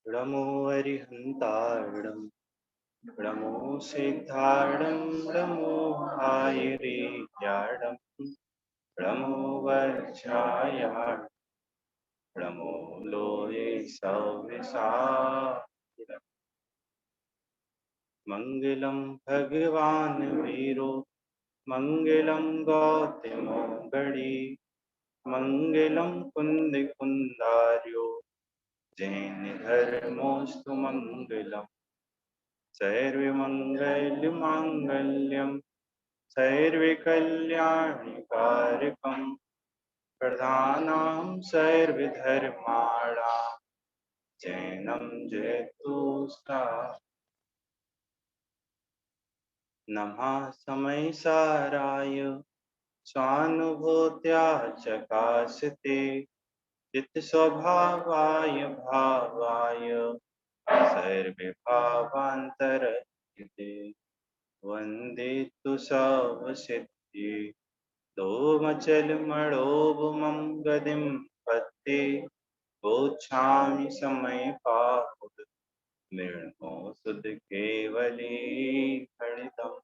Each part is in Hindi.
नमो अरिहन्ताणं नमो सिद्धाणं नमो आयुर्याणं नमो वज्रायाणं नमो लोये सव्यसाचिरं मङ्गलं भगवान् वीरो मङ्गलं गौतमो गणी मङ्गलं कुन्दकुन्दार्यो जैनधर्मोऽस्तु मङ्गलम् सर्वमङ्गलमाङ्गल्यं सर्वकल्याणकारकं प्रधानां सर्वधर्माणां जैनं जयतु सा नमः समयसाराय स्वानुभूत्या चकाशते चित्तस्वभावाय भावाय सर्वभावान्तरहिते वन्दे तु सर्वसिद्धि दोमचलमणोभुमं गतिं पत्ते गोच्छामि समयपाहुः निर्मो सुधकेवली खणितम्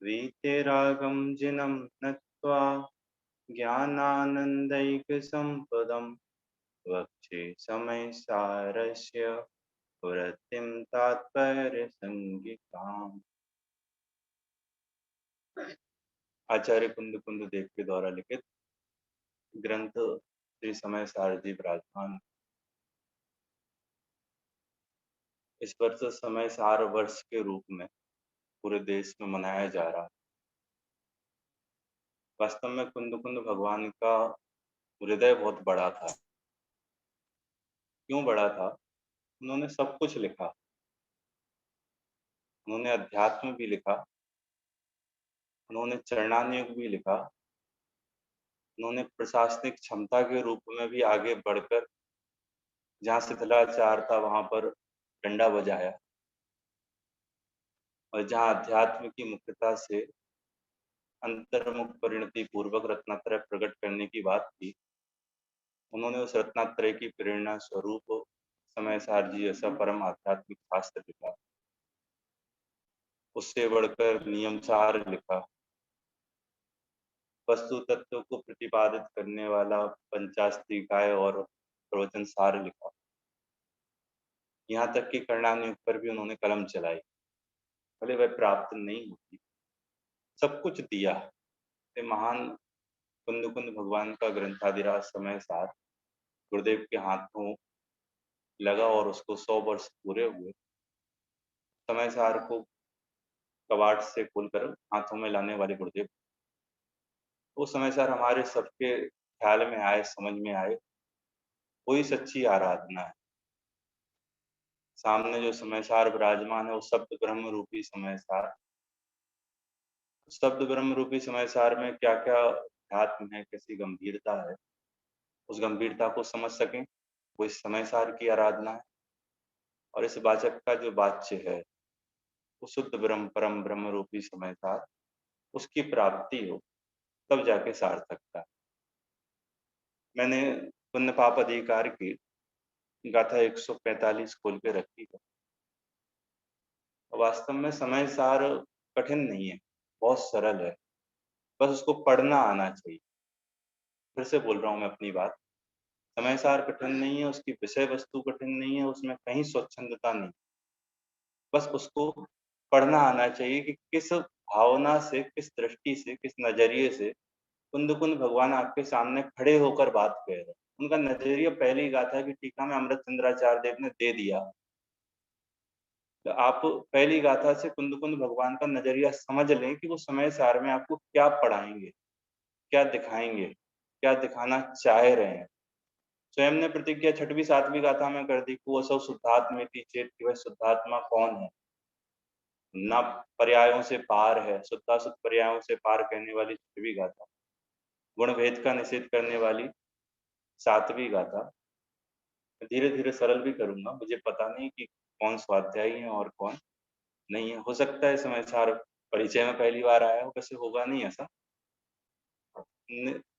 वीतरागं जिनं नत्वा ज्ञानानन्दैकसम्पदं वक्षे समयसारस्य वृत्तिं तात्पर्यसङ्गिकाम्। आचार्य कुंद कुंद देव के द्वारा लिखित ग्रंथ श्री समय सारथी विराजमान। इस वर्ष समय सार वर्ष के रूप में पूरे देश में मनाया जा रहा है। वास्तव में कुंद कुंद भगवान का हृदय बहुत बड़ा था। क्यों बड़ा था? उन्होंने सब कुछ लिखा। उन्होंने अध्यात्म भी लिखा, उन्होंने चरणानुयोग भी लिखा, उन्होंने प्रशासनिक क्षमता के रूप में भी आगे बढ़कर जहाँ शिथिलाचार था वहां पर डंडा बजाया, और जहाँ अध्यात्म की मुख्यता से अंतर्मुख परिणति पूर्वक रत्नात्रय प्रकट करने की बात थी, उन्होंने उस रत्नात्रय की प्रेरणा स्वरूप समय सार जी ऐसा परम आध्यात्मिक शास्त्र लिखा। उससे बढ़कर नियम सार लिखा, वस्तु तत्व को प्रतिपादित करने वाला पंचास्त्रिकाय और प्रवचन सार लिखा। यहाँ तक कि कर्णानुयोग पर भी उन्होंने कलम चलाई, भले वह प्राप्त नहीं होती। सब कुछ दिया। ये महान कुंद कुंद भगवान का ग्रंथादिराज समय सार गुरुदेव के हाथों लगा और उसको 100 वर्ष पूरे हुए। समय सार को कबाड़ से खोलकर हाथों में लाने वाले गुरुदेव, वो समय सार हमारे सबके ख्याल में आए, समझ में आए। कोई सच्ची आराधना है। सामने जो समय सार विराजमान है वो शब्द ब्रह्म रूपी समय सार। शब्द ब्रह्म रूपी समय सार में क्या क्या अध्यात्म है, कैसी गंभीरता है, उस गंभीरता को समझ सकें वो इस समय सार की आराधना है। और इस वाचक का जो वाच्य है वो शुद्ध ब्रह्म परम ब्रह्म रूपी समय सार, उसकी प्राप्ति हो तब जाके सार्थकता। मैंने पुण्य पाप अधिकार की गाथा 145 खोल के रखी है। वास्तव में समय सार कठिन नहीं है, बहुत सरल है, बस उसको पढ़ना आना चाहिए। फिर से बोल रहा हूँ मैं अपनी बात, समय सार कठिन नहीं है, उसकी विषय वस्तु कठिन नहीं है, उसमें कहीं स्वच्छंदता नहीं, बस उसको पढ़ना आना चाहिए कि किस भावना से, किस दृष्टि से, किस नजरिए से कुंद कुंद भगवान आपके सामने खड़े होकर बात कह रहे हैं। उनका नजरिया पहली गाथा की टीका में अमृत चंद्राचार्य देव ने दे दिया। तो आप पहली गाथा से कुंद कुंद भगवान का नजरिया समझ लें कि वो समय सार में आपको क्या पढ़ाएंगे, क्या दिखाएंगे, क्या दिखाना चाह रहे हैं। स्वयं ने प्रतिज्ञा छठवीं सातवीं गाथा में कर दी कि वो सब शुद्धात्मा की चेत कि वह शुद्धात्मा कौन है, न पर्यायों से पार है। शुद्धाशुद्ध पर्यायों से पार कहने वाली छठवीं गाथा, गुण भेद का निषेध करने वाली सातवीं गाथा। धीरे धीरे सरल भी करूंगा, मुझे पता नहीं कि कौन स्वाध्यायी है और कौन नहीं है। हो सकता है समय सार परिचय में पहली बार आया हो, वैसे होगा नहीं ऐसा।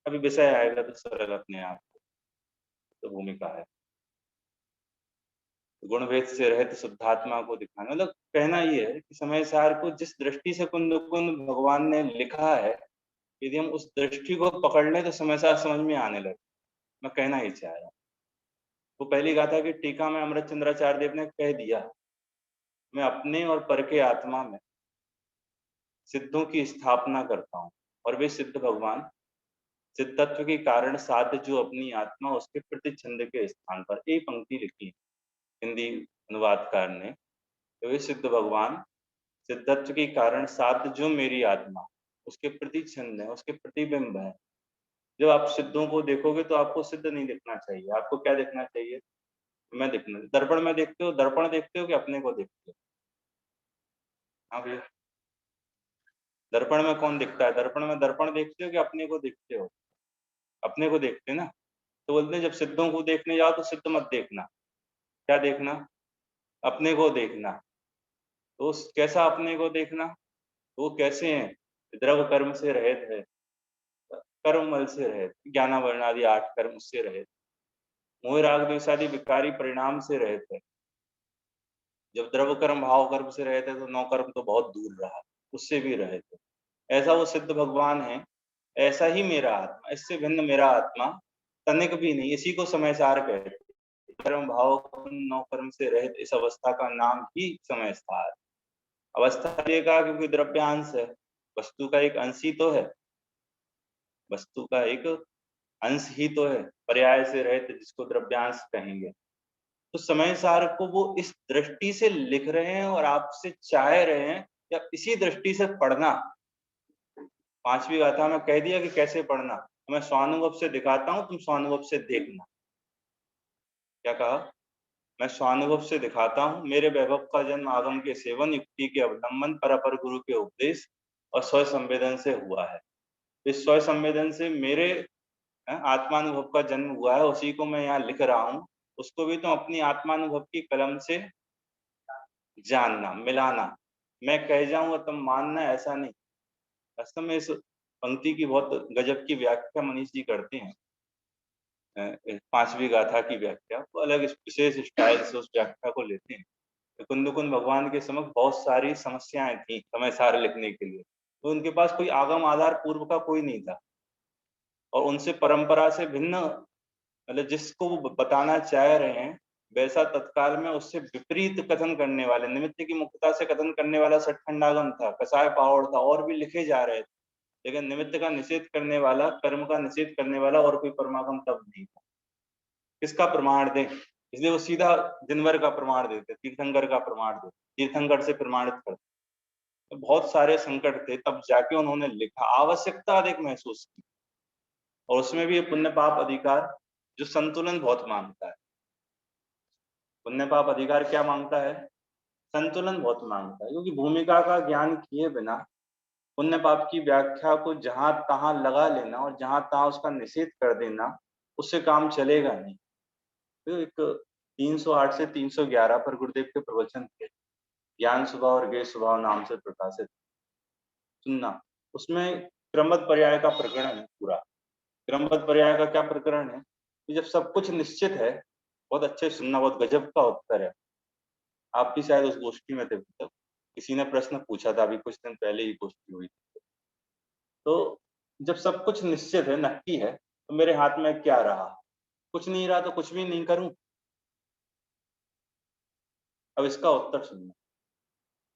अभी विषय आएगा तो सरल अपने आप तो भूमिका है। गुण भेद से रहित शुद्धात्मा को दिखाना। मतलब कहना ये है कि समय सार को जिस दृष्टि से कुंद कुंद भगवान ने लिखा है, यदि हम उस दृष्टि को पकड़ लें तो समय सार समझ में आने लगे। मैं कहना ही चाह रहा हूँ। वो पहली गाथा की टीका में अमृत चंद्राचार्य देव ने कह दिया, मैं अपने और पर के आत्मा में सिद्धों की स्थापना करता हूँ, और वे सिद्ध भगवान सिद्धत्व के कारण साध्य जो अपनी आत्मा उसके प्रतिच्छंद के स्थान पर। एक पंक्ति लिखी हिंदी अनुवादकार ने, तो वे सिद्ध भगवान सिद्धत्व के कारण साध्य जो मेरी आत्मा उसके प्रतिच्छंद है, उसके प्रतिबिंब है। जब आप सिद्धों को देखोगे तो आपको सिद्ध नहीं दिखना चाहिए। आपको क्या दिखना चाहिए? मैं दिखना। दर्पण में देखते हो, दर्पण देखते हो कि अपने को देखते हो? हाँ भैया, दर्पण में कौन दिखता है? दर्पण में दर्पण देखते हो कि अपने को देखते हो? अपने को देखते ना। तो बोलते हैं जब सिद्धों को देखने जाओ तो सिद्ध मत देखना। क्या देखना? अपने को देखना। तो कैसा अपने को देखना? तो वो कैसे हैं? द्रव कर्म से रहित है, कर्म मल से रहित, ज्ञानावरण आदि 8 कर्म से रहित, मोह राग द्वेष आदि विकारी परिणाम से रहित है। जब द्रव कर्म भाव कर्म से रहे थे तो 9 कर्म तो बहुत दूर रहा, उससे भी रहे थे। ऐसा वो सिद्ध भगवान है। ऐसा ही मेरा आत्मा, इससे भिन्न मेरा आत्मा तनिक भी नहीं। इसी को समय सार कहते हैं। कर्म भाव 9 कर्म से रहित इस अवस्था का नाम ही समय सार। अवस्था ये कहा क्योंकि द्रव्यांश है, वस्तु का एक अंश ही तो है, वस्तु का एक अंश ही तो है, पर्याय से रहित जिसको द्रव्यांश कहेंगे। तो समय सार को वो इस दृष्टि से लिख रहे हैं और आपसे चाह रहे हैं कि आप इसी दृष्टि से पढ़ना। 5वीं गाथा में कह दिया कि कैसे पढ़ना। मैं स्वानुभव से दिखाता हूं, तुम स्वानुभव से देखना। क्या कहा? मैं स्वानुभव से दिखाता हूं, मेरे वैभव का जन्म आगम के सेवन, युक्ति के अवलंबन, पर अपर गुरु के उपदेश और स्व संवेदन से हुआ है। इस स्व संवेदन से मेरे आत्मानुभव का जन्म हुआ है, उसी को मैं यहाँ लिख रहा हूँ। उसको भी तो अपनी आत्मानुभव की कलम से जानना, मिलाना। मैं कह जाऊं और तुम मानना, ऐसा नहीं। वास्तव में इस पंक्ति की बहुत गजब की व्याख्या मनीष जी करते हैं। 5वीं गाथा की व्याख्या वो अलग विशेष स्टाइल से उस व्याख्या को लेते हैं। तो कुंदकुंद भगवान के समक्ष बहुत सारी समस्याएं थी समय सार लिखने के लिए। तो उनके पास कोई आगम आधार पूर्व का कोई नहीं था, और उनसे परंपरा से भिन्न, मतलब जिसको वो बताना चाह रहे हैं वैसा तत्काल में उससे विपरीत कथन करने वाले, निमित्त की मुक्तता से कथन करने वाला सठखंडागम था, कसाय पावड़ था, और भी लिखे जा रहे थे। लेकिन निमित्त का निषेध करने वाला, कर्म का निषेध करने वाला और कोई परमागम तब नहीं था। किसका प्रमाण दें? इसलिए वो सीधा दिनवर का प्रमाण देते, तीर्थंकर का प्रमाण देते, तीर्थंकर से प्रमाणित करते। तो बहुत सारे संकट थे, तब जाके उन्होंने लिखा, आवश्यकता अधिक महसूस की। और उसमें भी ये पुण्य पाप अधिकार जो संतुलन बहुत मांगता है। पुण्य पाप अधिकार क्या मांगता है? संतुलन बहुत मांगता है, क्योंकि भूमिका का ज्ञान किए बिना पुण्य पाप की व्याख्या को जहां तहां लगा लेना और जहां तहां उसका निषेध कर देना, उससे काम चलेगा नहीं। तो एक 308 से 311 पर गुरुदेव के प्रवचन थे, ज्ञान स्वभाव और ज्ञेय स्वभाव नाम से प्रकाशित, सुनना। उसमें क्रमबद्ध पर्याय का प्रकरण है पूरा। क्रमबद्ध पर्याय का क्या प्रकरण है कि जब सब कुछ निश्चित है, बहुत अच्छे सुनना, बहुत गजब का उत्तर है। आप भी शायद उस गोष्ठी में थे तब, किसी ने प्रश्न पूछा था, अभी कुछ दिन पहले ही गोष्ठी हुई थी। तो जब सब कुछ निश्चित है, नक्की है, तो मेरे हाथ में क्या रहा? कुछ नहीं रहा तो कुछ भी नहीं करूं। अब इसका उत्तर सुनना।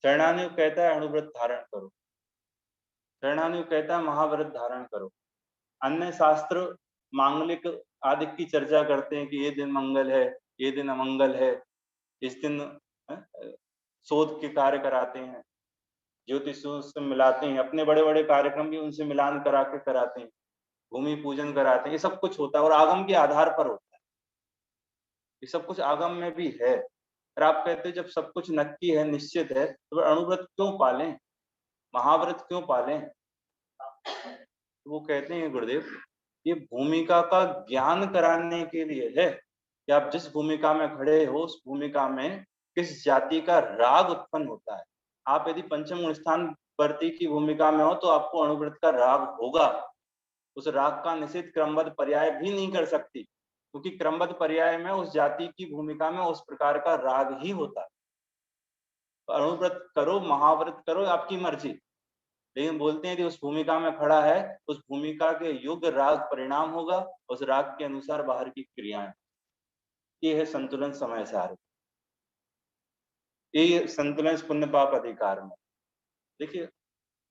शरणानु कहता है अणुव्रत धारण करो, शरणानु कहता है महाव्रत धारण करो। अन्य शास्त्र मांगलिक आदि की चर्चा करते हैं कि ये दिन मंगल है, ये दिन अमंगल है, इस दिन शोध के कार्य कराते हैं, ज्योतिषों से मिलाते हैं, अपने बड़े बड़े कार्यक्रम भी उनसे मिलान करा के कराते हैं, भूमि पूजन कराते हैं। ये सब कुछ होता है और आगम के आधार पर होता है। ये सब कुछ आगम में भी है। और आप कहते हैं जब सब कुछ नक्की है, निश्चित है, तो अणुव्रत क्यों पालें, महाव्रत क्यों पालें? तो वो कहते हैं गुरुदेव, ये भूमिका का ज्ञान कराने के लिए है कि आप जिस भूमिका में खड़े हो उस भूमिका में किस जाति का राग उत्पन्न होता है। आप यदि पंचम गुण स्थान वर्ती की भूमिका में हो तो आपको अणुव्रत का राग होगा। उस राग का निषेध क्रमबद्ध पर्याय भी नहीं कर सकती। क्योंकि क्रमबद्ध पर्याय में उस जाति की भूमिका में उस प्रकार का राग ही होता है। तो अनुव्रत करो, महाव्रत करो, आपकी मर्जी, लेकिन बोलते हैं कि उस भूमिका में खड़ा है, उस भूमिका के योग्य राग परिणाम होगा, उस राग के अनुसार बाहर की क्रियाएं। ये है संतुलन समय सार, ये संतुलन पुण्य पाप अधिकार में। देखिए,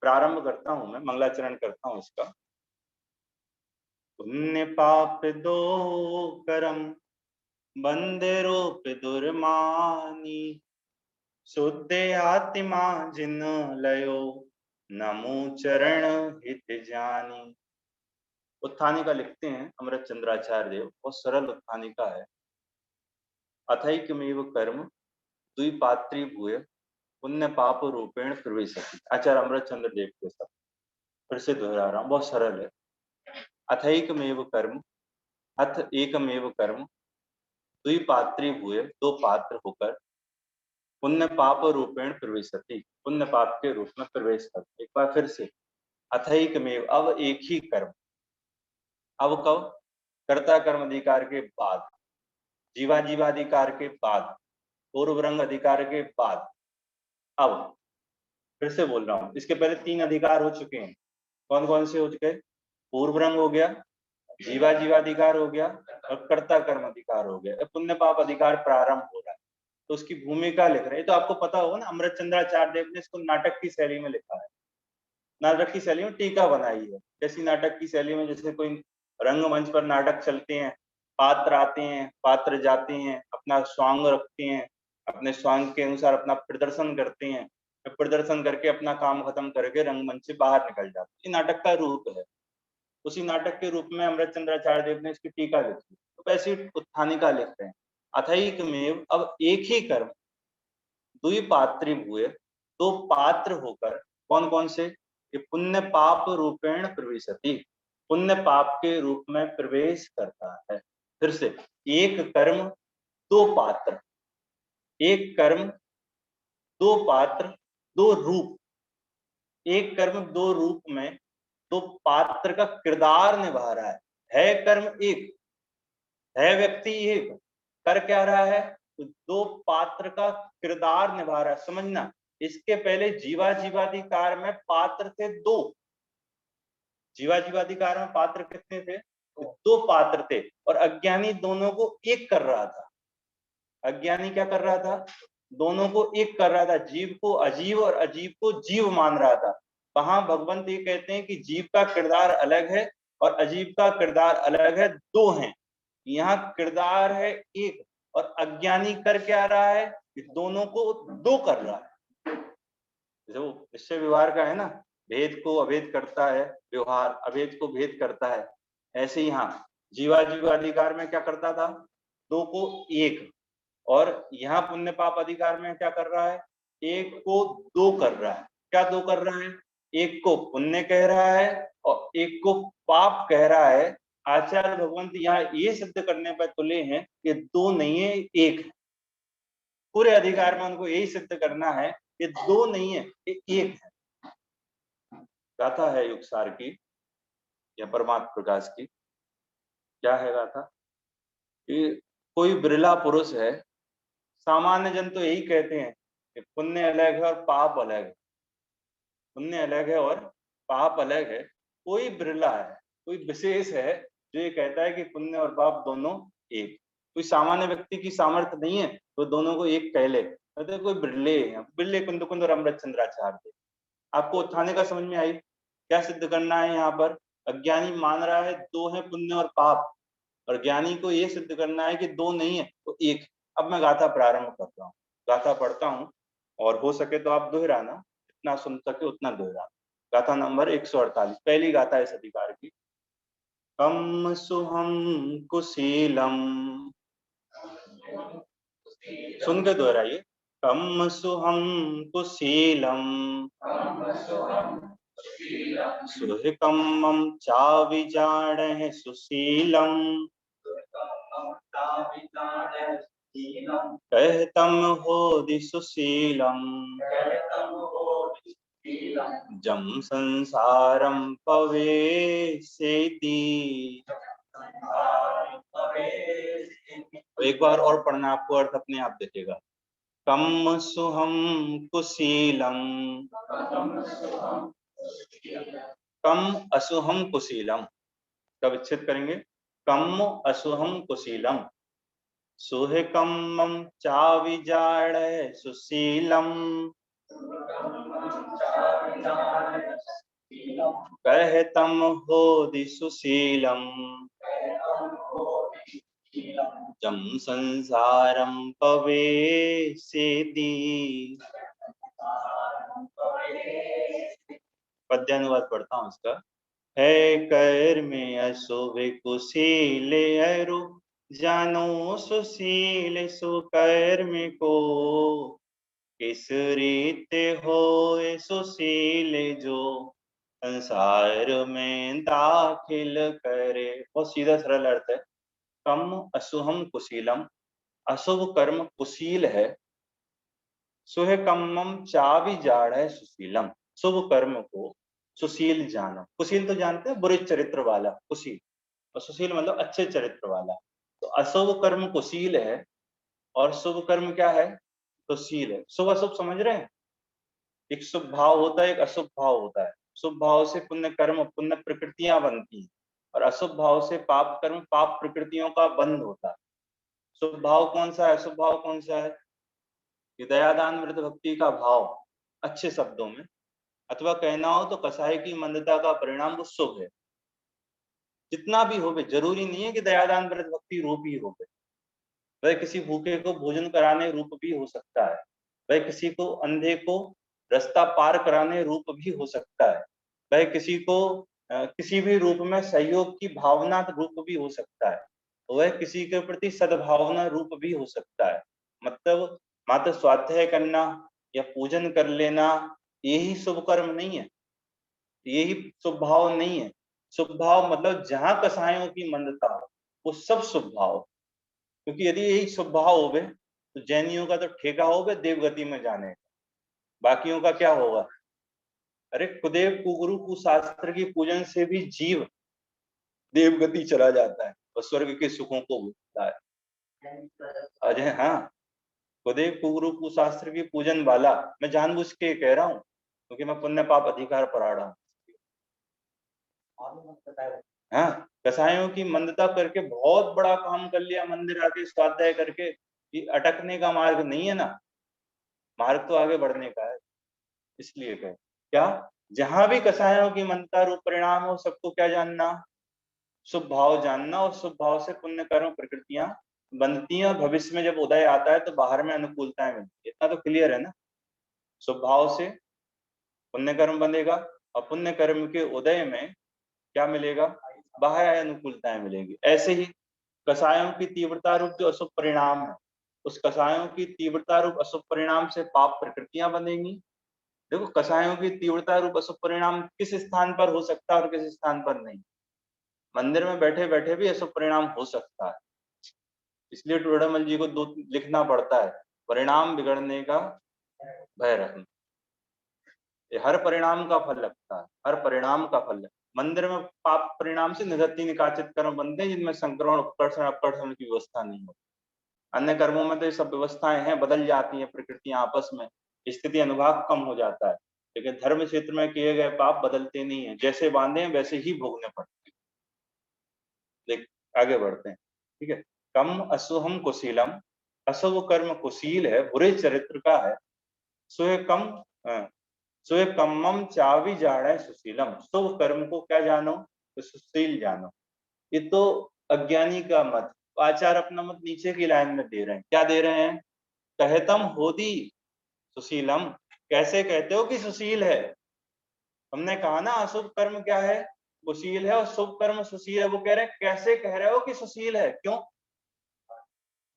प्रारंभ करता हूं मैं, मंगलाचरण करता हूं इसका। पुण्य पाप दो करम, बंदे रूप दुर्मानी, शुद्ध आत्मा जिन लयो, नमो चरण हित जानी। उत्थानिका लिखते हैं अमृत चंद्राचार्य देव, बहुत सरल उत्थानिका है। अथैकमेव कर्म द्विपात्री भूय, पुण्य पाप रूपेण प्रवेशति। आचार्य अमृत चंद्र देव के साथ फिर से दोहरा रहा हूं, बहुत सरल है। अथैकमेव कर्म, अथ एकमेव कर्म, द्विपात्री भूय, दो पात्र होकर, पुण्य पाप रूपेण प्रवेशति, पुण्य पाप के रूप में प्रवेश करते। एक बार फिर से, अथैकमेव, अब एक ही कर्म। अब कब? कर्ता कर्म अधिकार के बाद, जीवा जीवाधिकार के बाद, पूर्व रंग अधिकार के बाद। अब फिर से बोल रहा हूं, इसके पहले 3 अधिकार हो चुके हैं। कौन कौन से हो चुके? पूर्व रंग हो गया, जीवा जीवाधिकार हो गया, और कर्ता कर्म अधिकार हो गया। पुण्य पाप अधिकार प्रारंभ हो रहा है, तो उसकी भूमिका लिख रहे हैं। तो आपको पता होगा ना, अमृत चंद्राचार्य देव ने इसको नाटक की शैली में लिखा है। नाटक की शैली में टीका बनाई है। जैसी नाटक की शैली में, जैसे कोई रंगमंच पर नाटक चलते हैं, पात्र आते हैं, पात्र जाते हैं, अपना स्वांग रखते हैं, अपने स्वांग के अनुसार अपना प्रदर्शन करते हैं, प्रदर्शन करके अपना काम खत्म करके रंगमंच से बाहर निकल जाते हैं। ये नाटक का रूप है। उसी नाटक के रूप में अमृत चंद्राचार्य देव ने इसकी टीका लिखी। तो वैसे उत्थानिका लिखते हैं, अथैकमेव, अब एक ही कर्म, द्विपात्री भूय, दो पात्र होकर। कौन कौन से? ये पुण्य पाप रूपेण प्रवेशति, पुण्य पाप के रूप में प्रवेश करता है। फिर से, एक कर्म दो पात्र, एक कर्म दो पात्र, दो रूप। एक कर्म दो रूप में दो पात्र का किरदार निभा रहा है कर्म एक, है व्यक्ति एक, कर क्या रहा है? तो दो पात्र का किरदार निभा रहा है। समझना, इसके पहले जीवा जीवाधिकार में पात्र थे दो। जीवा जीवाधिकार में पात्र कितने थे? दो पात्र थे, और अज्ञानी दोनों को एक कर रहा था। अज्ञानी क्या कर रहा था? दोनों को एक कर रहा था। जीव को अजीव और अजीव को जीव मान रहा था। वहां भगवंत ये कहते हैं कि जीव का किरदार अलग है और अजीव का किरदार अलग है, दो हैं। यहाँ किरदार है एक, और अज्ञानी कर क्या रहा है? कि दोनों को दो कर रहा है। जो निश्चय व्यवहार का है ना, भेद को अभेद करता है व्यवहार, अभेद को भेद करता है। ऐसे यहाँ जीवा जीवाधिकार में क्या करता था? दो को एक। और यहाँ पुण्य पाप अधिकार में क्या कर रहा है? एक को दो कर रहा है। क्या दो कर रहा है? एक को पुण्य कह रहा है और एक को पाप कह रहा है। आचार्य भगवंत यहाँ ये सिद्ध करने पर तुले हैं कि दो नहीं है, एक है। पूरे अधिकार में उनको यही सिद्ध करना है कि दो नहीं है, एक है। गाथा है युगसार की या परमात्म प्रकाश की। क्या है गाथा? कि कोई बिरला पुरुष है, सामान्य जन तो यही कहते हैं कि पुण्य अलग है और पाप अलग है, पुण्य अलग है और पाप अलग है। कोई बिरला है, कोई विशेष है जो ये कहता है कि पुण्य और पाप दोनों एक। कोई सामान्य व्यक्ति की सामर्थ्य नहीं है तो दोनों को एक कह ले, तो कोई बिरले हैं, बिरले कुंद कुंद और अमृत चंद्राचार्य। आपको उत्थाने का समझ में आई? क्या सिद्ध करना है यहाँ पर? अज्ञानी मान रहा है दो है पुण्य और पाप, और ज्ञानी को ये सिद्ध करना है कि दो नहीं है तो एक। अब मैं गाथा प्रारंभ करता हूँ, गाथा पढ़ता हूँ, और हो सके तो आप दोहराना, जितना सुन सके उतना दोहराना। गाथा नंबर 148, पहली गाथा इस अधिकार की। कम सुहम कुशीलम, सुन के दोहराइए। कम सुहम कुशीलम, सुहृकम चाविजाड़ सुशीलम, कहतम होदि सुशीलम, जम संसारम पवेसेति, तो एक बार और पढ़ना, आपको अर्थ अपने आप दिखेगा। कम सुहम कुशीलम, कम असुहम कुशीलम, का विच्छेद करेंगे। कम असुहम कुशीलम, सुहे कम्मम चाविजाड़ सुशीलम, कहतम होदि सुशीलम, जम संसारम पवेसेति। पद्यानुवाद पढ़ता हूँ इसका। है कर में अशुभ कुशील अरु, जानो सुशील सुकर्म को, किस रीत होए सुशील जो, संसार में दाखिल करे। बहुत सीधा सरल अर्थ है। कम असुहम कुशीलम, अशुभ कर्म कुशील है। सुहे कम्मम चावि जाड़ है सुशीलम, शुभ कर्म को सुशील जानो। कुशील तो जानते हैं, बुरे चरित्र वाला कुशील, और सुशील मतलब अच्छे चरित्र वाला। तो अशुभ कर्म कुशील है और शुभ कर्म क्या है? सुशील है। शुभ अशुभ समझ रहे हैं? एक शुभ भाव होता है, एक अशुभ भाव होता है। शुभ भाव से पुण्य कर्म, पुण्य प्रकृतियां बनती हैं, और अशुभ भाव से पाप कर्म, पाप प्रकृतियों का बंध होता है। शुभ भाव कौन सा है, अशुभ भाव कौन सा है? कि दयादान वृद्ध भक्ति का भाव, अच्छे शब्दों में, अथवा कहना हो तो कसाई की मंदता का परिणाम वो शुभ है। जितना भी हो, जरूरी नहीं है कि दयादान वृद्ध भक्ति रूप ही हो। वह किसी भूखे को भोजन कराने रूप भी हो सकता है, वह किसी को अंधे को रास्ता पार कराने रूप भी हो सकता है, वह किसी को किसी भी रूप में सहयोग की भावना रूप भी हो सकता है, वह किसी के प्रति सद्भावना रूप भी हो सकता है। मतलब मात्र स्वाध्याय करना या पूजन कर लेना यही शुभ कर्म नहीं है, यही शुभ भाव नहीं है। शुभ भाव मतलब जहां कसायों की मंदता हो वो सब शुभ भाव। क्योंकि यदि यही शुभ भाव होवे तो जैनियों का तो ठेका होवे देवगति में जाने का, बाकियों का क्या होगा? अरे कुदेव कुगुरु कुशास्त्र की पूजन से भी जीव देवगति चला जाता है और स्वर्ग के सुखों को भोगता है। अजय हाँ, कुदेव कुगुरु कुशास्त्र की पूजन वाला, मैं जानबूझ के कह रहा हूँ क्योंकि मैं पुण्य पाप अधिकार पढ़ा हूँ। हाँ, कसाईयों की मंदता करके बहुत बड़ा काम कर लिया, मंदिर आके स्वाध्याय करके, ये अटकने का मार्ग नहीं है ना, मार्ग तो आगे बढ़ने का है। इसलिए कहे क्या, जहां भी कसायों की मंदता रूप परिणाम हो, सबको क्या जानना? शुभ भाव जानना, और शुभ भाव से पुण्य कर्म प्रकृतियां बनती हैं, और भविष्य में जब उदय आता है तो बाहर में अनुकूलताएं मिलती है। इतना तो क्लियर है ना? शुभ भाव से पुण्य कर्म बनेगा, और पुण्य कर्म के उदय में क्या मिलेगा? बाह्य अनुकूलताएं मिलेंगी। ऐसे ही कसायों की तीव्रता रूप जो अशुभ परिणाम है, उस कसायों की तीव्रता रूप अशुभ परिणाम से पाप प्रकृतियां बनेंगी। देखो, कसायों की तीव्रता रूप अशुभ परिणाम किस स्थान पर हो सकता है और किस स्थान पर नहीं। मंदिर में बैठे बैठे भी अशुभ परिणाम हो सकता है, इसलिए टोडामल जी को दो लिखना पड़ता है, परिणाम बिगड़ने का भय रखना। ये हर परिणाम का फल लगता है, हर परिणाम का फल। मंदिर में पाप परिणाम से निगति निकाचित कर्म बनते हैं जिनमें संक्रमण उपकर्षण अपकर्षण की व्यवस्था नहीं होती। अन्य कर्मों में तो ये सब व्यवस्थाएं हैं, बदल जाती हैं प्रकृतियां आपस में, स्थिति अनुभाग कम हो जाता है। लेकिन धर्म क्षेत्र में किए गए पाप बदलते नहीं है, जैसे बांधे हैं वैसे ही भोगने पड़ते हैं। देख, आगे बढ़ते हैं, ठीक है। कम असुहम कुशीलम, अशुभ कर्म कुशील है, बुरे चरित्र का है। सुहे कम सुहे कम्मम चावी जाड़ा सुशीलम, शुभ कर्म को क्या जानो? तो सुशील जानो। ये तो अज्ञानी का मत। आचार्य अपना मत नीचे की लाइन में दे रहे हैं। क्या दे रहे हैं? कहतम होदी सुशीलम, कैसे कहते हो कि सुशील है? हमने कहा ना अशुभ कर्म क्या है? कुशील है, और शुभ कर्म सुशील है। वो कह रहे हैं कैसे कह रहे हो कि सुशील है? क्यों?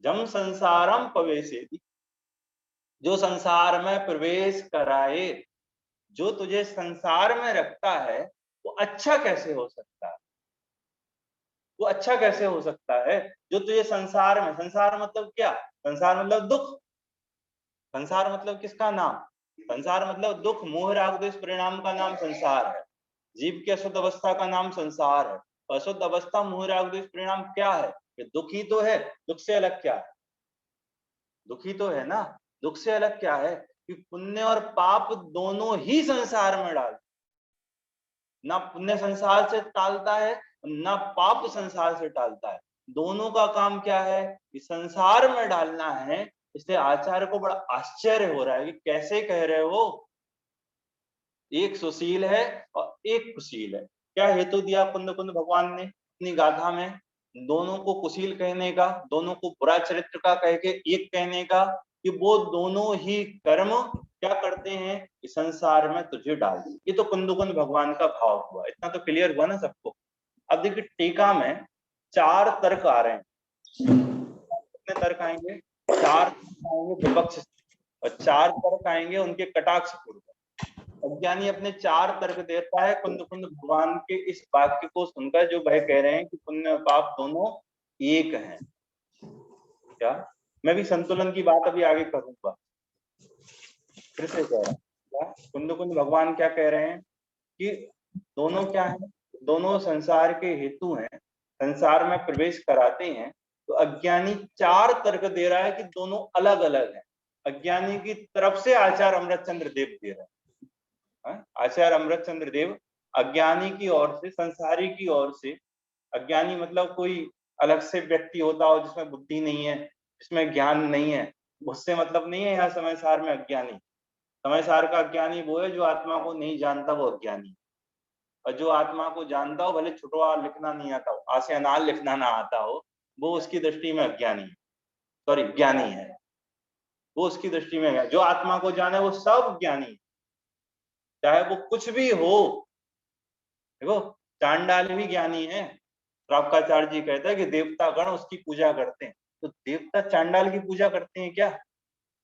जम संसारम पवेशेति, जो संसार में प्रवेश कराए, जो तुझे संसार में रखता है, वो अच्छा कैसे हो सकता है? वो अच्छा कैसे हो सकता है जो तुझे संसार में, संसार मतलब क्या? संसार मतलब दुख। संसार मतलब किसका नाम? संसार मतलब दुख, मोह राग द्वेष परिणाम का नाम संसार है। जीव की अशुद्ध अवस्था का नाम संसार है। अशुद्ध अवस्था मोह राग द्वेष परिणाम क्या है? ये दुख ही तो है, दुख से अलग क्या है? दुखी तो है ना। दुख से अलग क्या है कि पुण्य और पाप दोनों ही संसार में डाल, ना पुण्य संसार से टालता है, ना पाप संसार से टालता है। दोनों का काम क्या है कि संसार में डालना है। इसलिए आचार्य को बड़ा आश्चर्य हो रहा है कि कैसे कह रहे हो, एक सुशील है और एक कुशील है। क्या हेतु दिया कुंद कुंद भगवान ने अपनी गाथा में? दोनों को कुशील कहने का, दोनों को बुरा चरित्र का कह के एक कहने का, कि वो दोनों ही कर्म क्या करते हैं कि संसार में तुझे डाल दी। ये तो कुंद कुंद भगवान का भाव हुआ। इतना तो क्लियर हुआ ना सबको। अब देखिए टीका में 4 तर्क आ रहे हैं। कितने तर्क आएंगे? 4 आएंगे विपक्ष से, और 4 तर्क आएंगे उनके कटाक्ष पूर्वक। अज्ञानी अपने 4 तर्क देता है कुंद कुंद भगवान के इस वाक्य को सुनकर, जो वह कह रहे हैं कि पुण्य और पाप दोनों एक हैं। क्या मैं भी संतुलन की बात अभी आगे करूंगा। फिर से कह रहा हूं, क्या कुंद कुंद भगवान क्या कह रहे हैं कि दोनों क्या है? दोनों संसार के हेतु हैं, संसार में प्रवेश कराते हैं। तो अज्ञानी 4 तर्क दे रहा है कि दोनों अलग अलग हैं। अज्ञानी की तरफ से आचार्य अमृतचंद्र देव दे रहे हैं। आचार्य अमृतचंद्र देव अज्ञानी की ओर से, संसारी की ओर से। अज्ञानी मतलब कोई अलग से व्यक्ति होता हो जिसमें बुद्धि नहीं है, जिसमें ज्ञान नहीं है, उससे मतलब नहीं है यहाँ समयसार में अज्ञानी। समयसार का अज्ञानी वो है जो आत्मा को नहीं जानता, वो अज्ञानी। और जो आत्मा को जानता हो, भले छुटवा लिखना नहीं आता हो, आ से अनाल लिखना ना आता हो, वो उसकी दृष्टि में अज्ञानी है, सॉरी ज्ञानी है। वो उसकी दृष्टि में है। जो आत्मा को जाने वो सब ज्ञानी है, चाहे वो कुछ भी हो। देखो चांडाल भी ज्ञानी है। श्रावकाचार्य जी कहता है कि देवता गण उसकी पूजा करते हैं। तो देवता चांडाल की पूजा करते हैं क्या?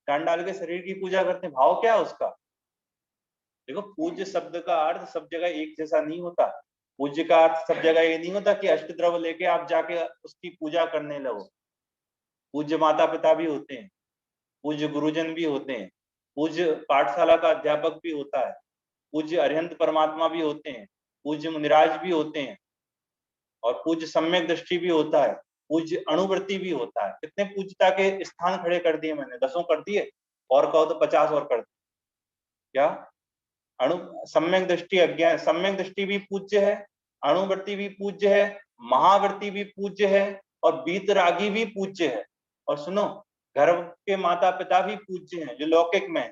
चांडाल के शरीर की पूजा करते हैं? भाव क्या है उसका? देखो पूज्य शब्द का अर्थ सब जगह एक जैसा नहीं होता। पूज्य का अर्थ सब जगह ये नहीं होता कि अष्टद्रव्य लेके आप जाके उसकी पूजा करने लगो। पूज्य माता पिता भी होते हैं, पूज्य गुरुजन भी होते हैं, पूज्य पाठशाला का अध्यापक भी होता है, पूज्य अरिहंत परमात्मा भी होते हैं, पूज्य मुनिराज भी होते हैं, और पूज्य सम्यक दृष्टि भी होता है, पूज्य अणुवृत्ति भी होता है। कितने पूज्यता के स्थान खड़े कर दिए मैंने, 10 कर दिए, और कहो तो 50 और कर दिए। क्या अणु सम्यक दृष्टि, अज्ञान सम्यक दृष्टि भी पूज्य है, अणुवृत्ति भी पूज्य है, महावृत्ति भी पूज्य है, और बीतरागी भी पूज्य है। और सुनो, घर के माता पिता भी पूज्य हैं जो लौकिक में है,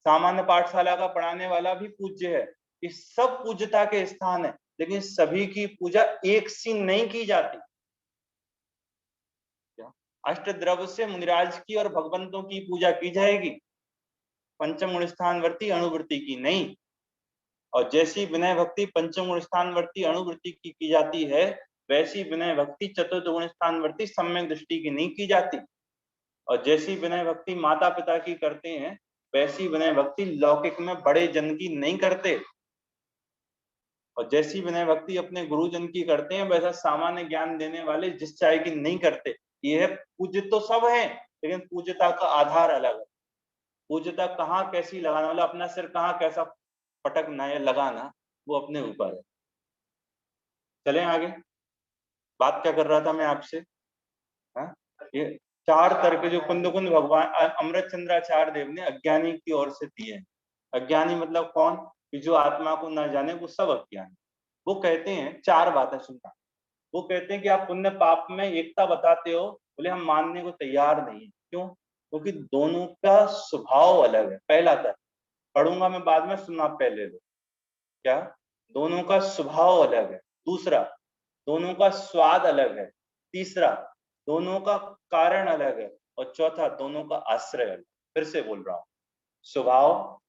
सामान्य पाठशाला का पढ़ाने वाला भी पूज्य है। ये सब पूज्यता के स्थान है, लेकिन सभी की पूजा एक सी नहीं की जाती। अष्टद्रव्य से मुनिराज की और भगवंतों की पूजा की जाएगी, पंचम गुण स्थानवर्ती अणुवृत्ति की नहीं। और जैसी विनय भक्ति पंचम गुण स्थानवर्ती अणुवृत्ति की जाती है, वैसी विनय भक्ति चतुर्थ गुण स्थानवर्ती सम्यक दृष्टि की नहीं की जाती। और जैसी विनय भक्ति माता पिता की करते हैं, वैसी विनय भक्ति लौकिक में बड़े जन की नहीं करते। और जैसी विनय भक्ति अपने गुरुजन की करते हैं, वैसा सामान्य ज्ञान देने वाले जिस चाय की नहीं करते। ये है, पूज्य तो सब है, लेकिन पूज्यता का आधार अलग है। पूज्यता कहाँ कैसी लगाना, मतलब अपना सिर कहाँ कैसा पटकना या लगाना, वो अपने ऊपर है। चलें आगे। बात क्या कर रहा था मैं आपसे? हाँ, ये 4 तर्क जो कुंद कुंद भगवान अमृत चंद्राचार्य देव ने अज्ञानी की ओर से दिए हैं। अज्ञानी मतलब कौन? कि जो आत्मा को ना जाने वो सब अज्ञानी। वो कहते हैं 4 बातें सुनना। वो कहते हैं कि आप पुण्य पाप में एकता बताते हो, बोले हम मानने को तैयार नहीं है। क्यों? क्योंकि दोनों का स्वभाव अलग है। पहला तर्क पढ़ूंगा मैं बाद में, सुनना पहले लो। क्या? दोनों का स्वभाव अलग है। दूसरा, दोनों का स्वाद अलग है। तीसरा, दोनों का कारण अलग है। और चौथा, दोनों का आश्रय अलग। फिर से बोल रहा हूं, स्वभाव,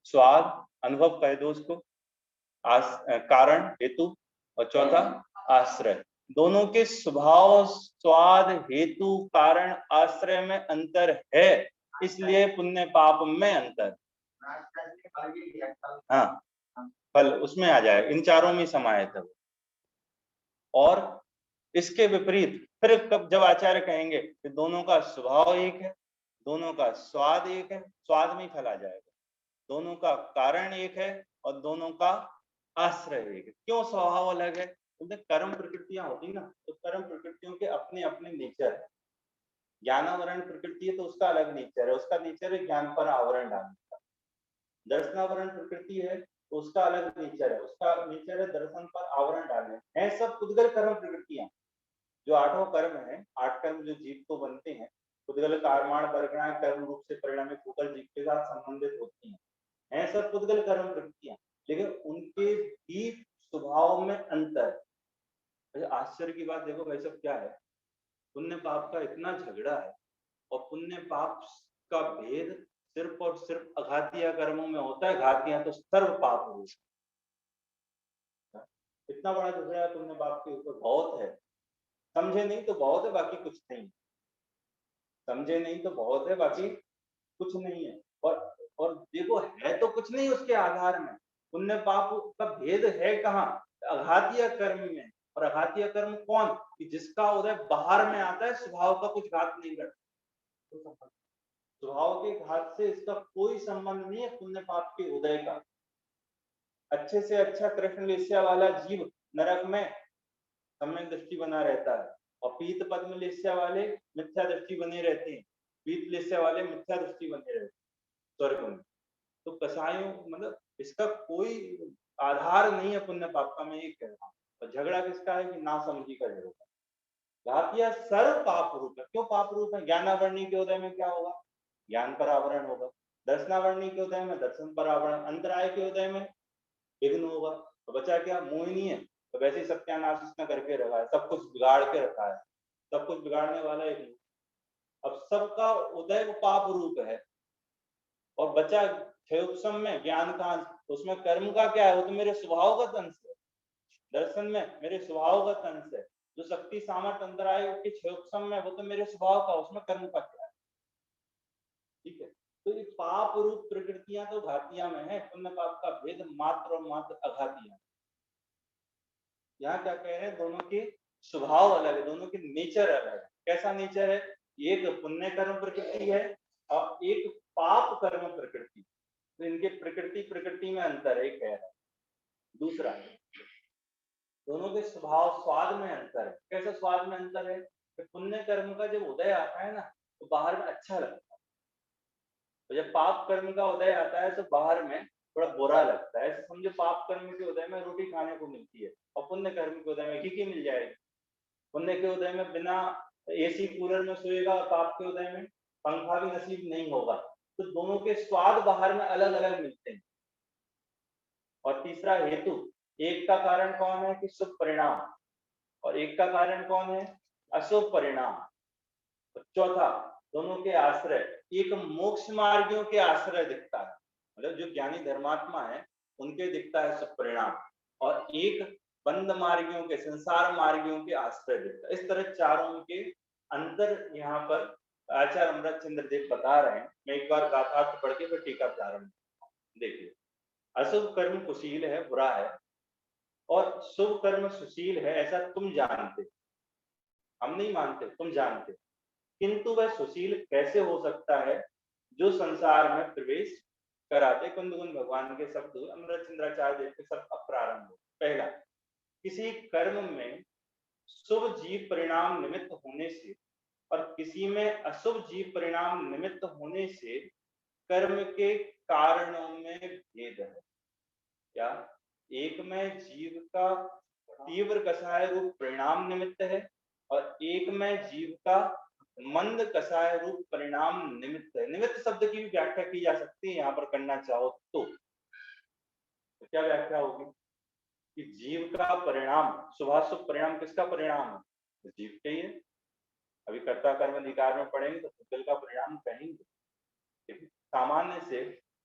स्वाद, अनुभव कह दो उसको, कारण हेतु, और चौथा आश्रय। दोनों के स्वभाव, स्वाद, हेतु, कारण, आश्रय में अंतर है, इसलिए पुण्य पाप में अंतर। हाँ, फल उसमें आ जाए, इन चारों में समाहित है। और इसके विपरीत फिर कब जब आचार्य कहेंगे कि दोनों का स्वभाव एक है, दोनों का स्वाद एक है, स्वाद में फल आ जाएगा, दोनों का कारण एक है और दोनों का आश्रय एक है। क्यों स्वभाव अलग है? बोलते कर्म प्रकृतियां होती ना, तो कर्म प्रकृतियों के अपने अपने नेचर है। ज्ञानावरण प्रकृति है तो उसका अलग नेचर है, उसका नेचर है ज्ञान पर आवरण डालने का। दर्शनावरण प्रकृति है तो उसका अलग नेचर है, उसका नेचर है दर्शन पर आवरण डालने। है सब पुद्गल कर्म प्रकृतियां। जो आठों कर्म है, 8 कर्म जो जीव को बनते हैं, पुद्गल कारमाण वर्गणाएं कर्म रूप से परिणामित होकर जीव के साथ संबंधित होती हैं। हैं सब पुद्गल कर्म प्रकृतियां, लेकिन उनके भी स्वभाव में अंतर। आश्चर्य की बात देखो भाई साहब क्या है, पुण्य पाप का इतना झगड़ा है और पुण्य पाप का भेद सिर्फ और सिर्फ अघातिया कर्मों में होता है। घातियां तो सर्व पाप हो, इतना बड़ा झगड़ा है पुण्य पाप के ऊपर, बहुत है। समझे नहीं तो बहुत है, बाकी कुछ नहीं। समझे नहीं तो बहुत है, बाकी कुछ नहीं है। और देखो है तो कुछ नहीं उसके आधार में। पुण्य पाप का भेद है कहाँ? अघातीय कर्म में। और अघातीय कर्म कौन? कि जिसका उदय बाहर में आता है, स्वभाव का कुछ घात नहीं करता। स्वभाव के घात से इसका कोई संबंध नहीं है पुण्य पाप के उदय का। अच्छे से अच्छा कृष्ण लेस्या वाला जीव नरक में सम्यक दृष्टि बना रहता है, और पीत पद्म लेस्या वाले मिथ्या दृष्टि बने रहते हैं। पीत लेस्या वाले मिथ्या दृष्टि बने रहते हैं स्वर्ग में। तो कसायों मतलब इसका कोई आधार नहीं है पुण्य पाप का, मैं ये कह रहा हूँ। और झगड़ा किसका है? कि ना समझी का झगड़ा। घातिया सर्व पाप रूप है। क्यों पाप रूप है? ज्ञानावरणी के उदय में क्या होगा? ज्ञान पर आवरण होगा। दर्शनावरणी के उदय में दर्शन पर आवरण, अंतराय के उदय में विघ्न होगा। तो बचा क्या? मोहिनी है तो वैसे ही सत्यानाश इसने करके रखा है, सब कुछ बिगाड़ के रखा है, सब कुछ बिगाड़ने वाला एक। अब सबका उदय वो पाप रूप है, और बचा क्षयोपम में ज्ञान का अंश, तो उसमें कर्म का क्या है? वो तो मेरे स्वभाव का अंश है। दर्शन में मेरे स्वभाव का अंश है। जो शक्ति सामर्थ अंदर आए उसके क्षयोपम में, वो तो मेरे स्वभाव का, उसमें कर्म का क्या है? ठीक है। तो ये पाप रूप प्रकृतियां तो घातियां में है, पुण्य पाप का भेद मात्र और मात्र अघातियां। यहाँ क्या कह रहे हैं? दोनों के स्वभाव अलग है, दोनों के नेचर अलग है। कैसा नेचर है? एक पुण्य कर्म प्रकृति है और एक पाप कर्म प्रकृति। तो इनके प्रकृति प्रकृति में अंतर है, कह रहा है। दूसरा, दोनों के स्वभाव स्वाद में अंतर है। कैसे स्वाद में अंतर है? कि पुण्य कर्म का जब उदय आता है ना, तो बाहर में अच्छा लगता है, तो जब पाप कर्म का उदय आता है तो बाहर में थोड़ा बुरा लगता है। ऐसे समझो पाप कर्म के उदय में रोटी खाने को मिलती है, और पुण्य कर्म के उदय में घी मिल जाएगी। पुण्य के उदय में बिना एसी कूलर में सोएगा, और पाप के उदय में पंखा भी नसीब नहीं होगा। तो दोनों के स्वाद बाहर में अलग अलग मिलते हैं। और तीसरा हेतु, एक का कारण कौन है? कि शुभ परिणाम, और एक का कारण कौन है? अशुभ परिणाम। चौथा, दोनों के आश्रय, एक मोक्ष मार्गियों के आश्रय दिखता है, मतलब जो ज्ञानी धर्मात्मा है उनके दिखता है शुभ परिणाम, और एक बंद मार्गियों के, संसार मार्गियों के आश्रय दिखता है। इस तरह चारों के अंतर यहाँ पर आचार्य अमृत चंद्र देव बता रहे हैं। मैं एक बार गाथार्थ पढ़ के फिर टीका प्रारंभ। देखिए, अशुभ कर्म कुशील है, बुरा है, और शुभ कर्म सुशील है, ऐसा तुम जानते। हम नहीं मानते, तुम जानते। किंतु वह सुशील कैसे हो सकता है जो संसार में प्रवेश कराते? कुंदकुंद भगवान के शब्द अमृत चंद्राचार्य देव के शब्द प्रारंभ हो। पहला, किसी कर्म में शुभ जीव परिणाम निमित्त होने से और किसी में अशुभ जीव परिणाम निमित्त होने से कर्म के कारणों में भेद है। क्या? एक में जीव का तीव्र कषाय रूप परिणाम निमित्त है, और एक में जीव का मंद कषाय रूप परिणाम निमित्त है। निमित्त शब्द की भी व्याख्या की जा सकती है यहाँ पर करना चाहो तो क्या व्याख्या होगी? कि जीव का परिणाम, शुभाशुभ परिणाम किसका परिणाम है? तो जीव के ही है। अभी कर्ता कर्म अधिकार में पढ़ेंगे तो पुद्गल का परिणाम कहेंगे। सामान्य से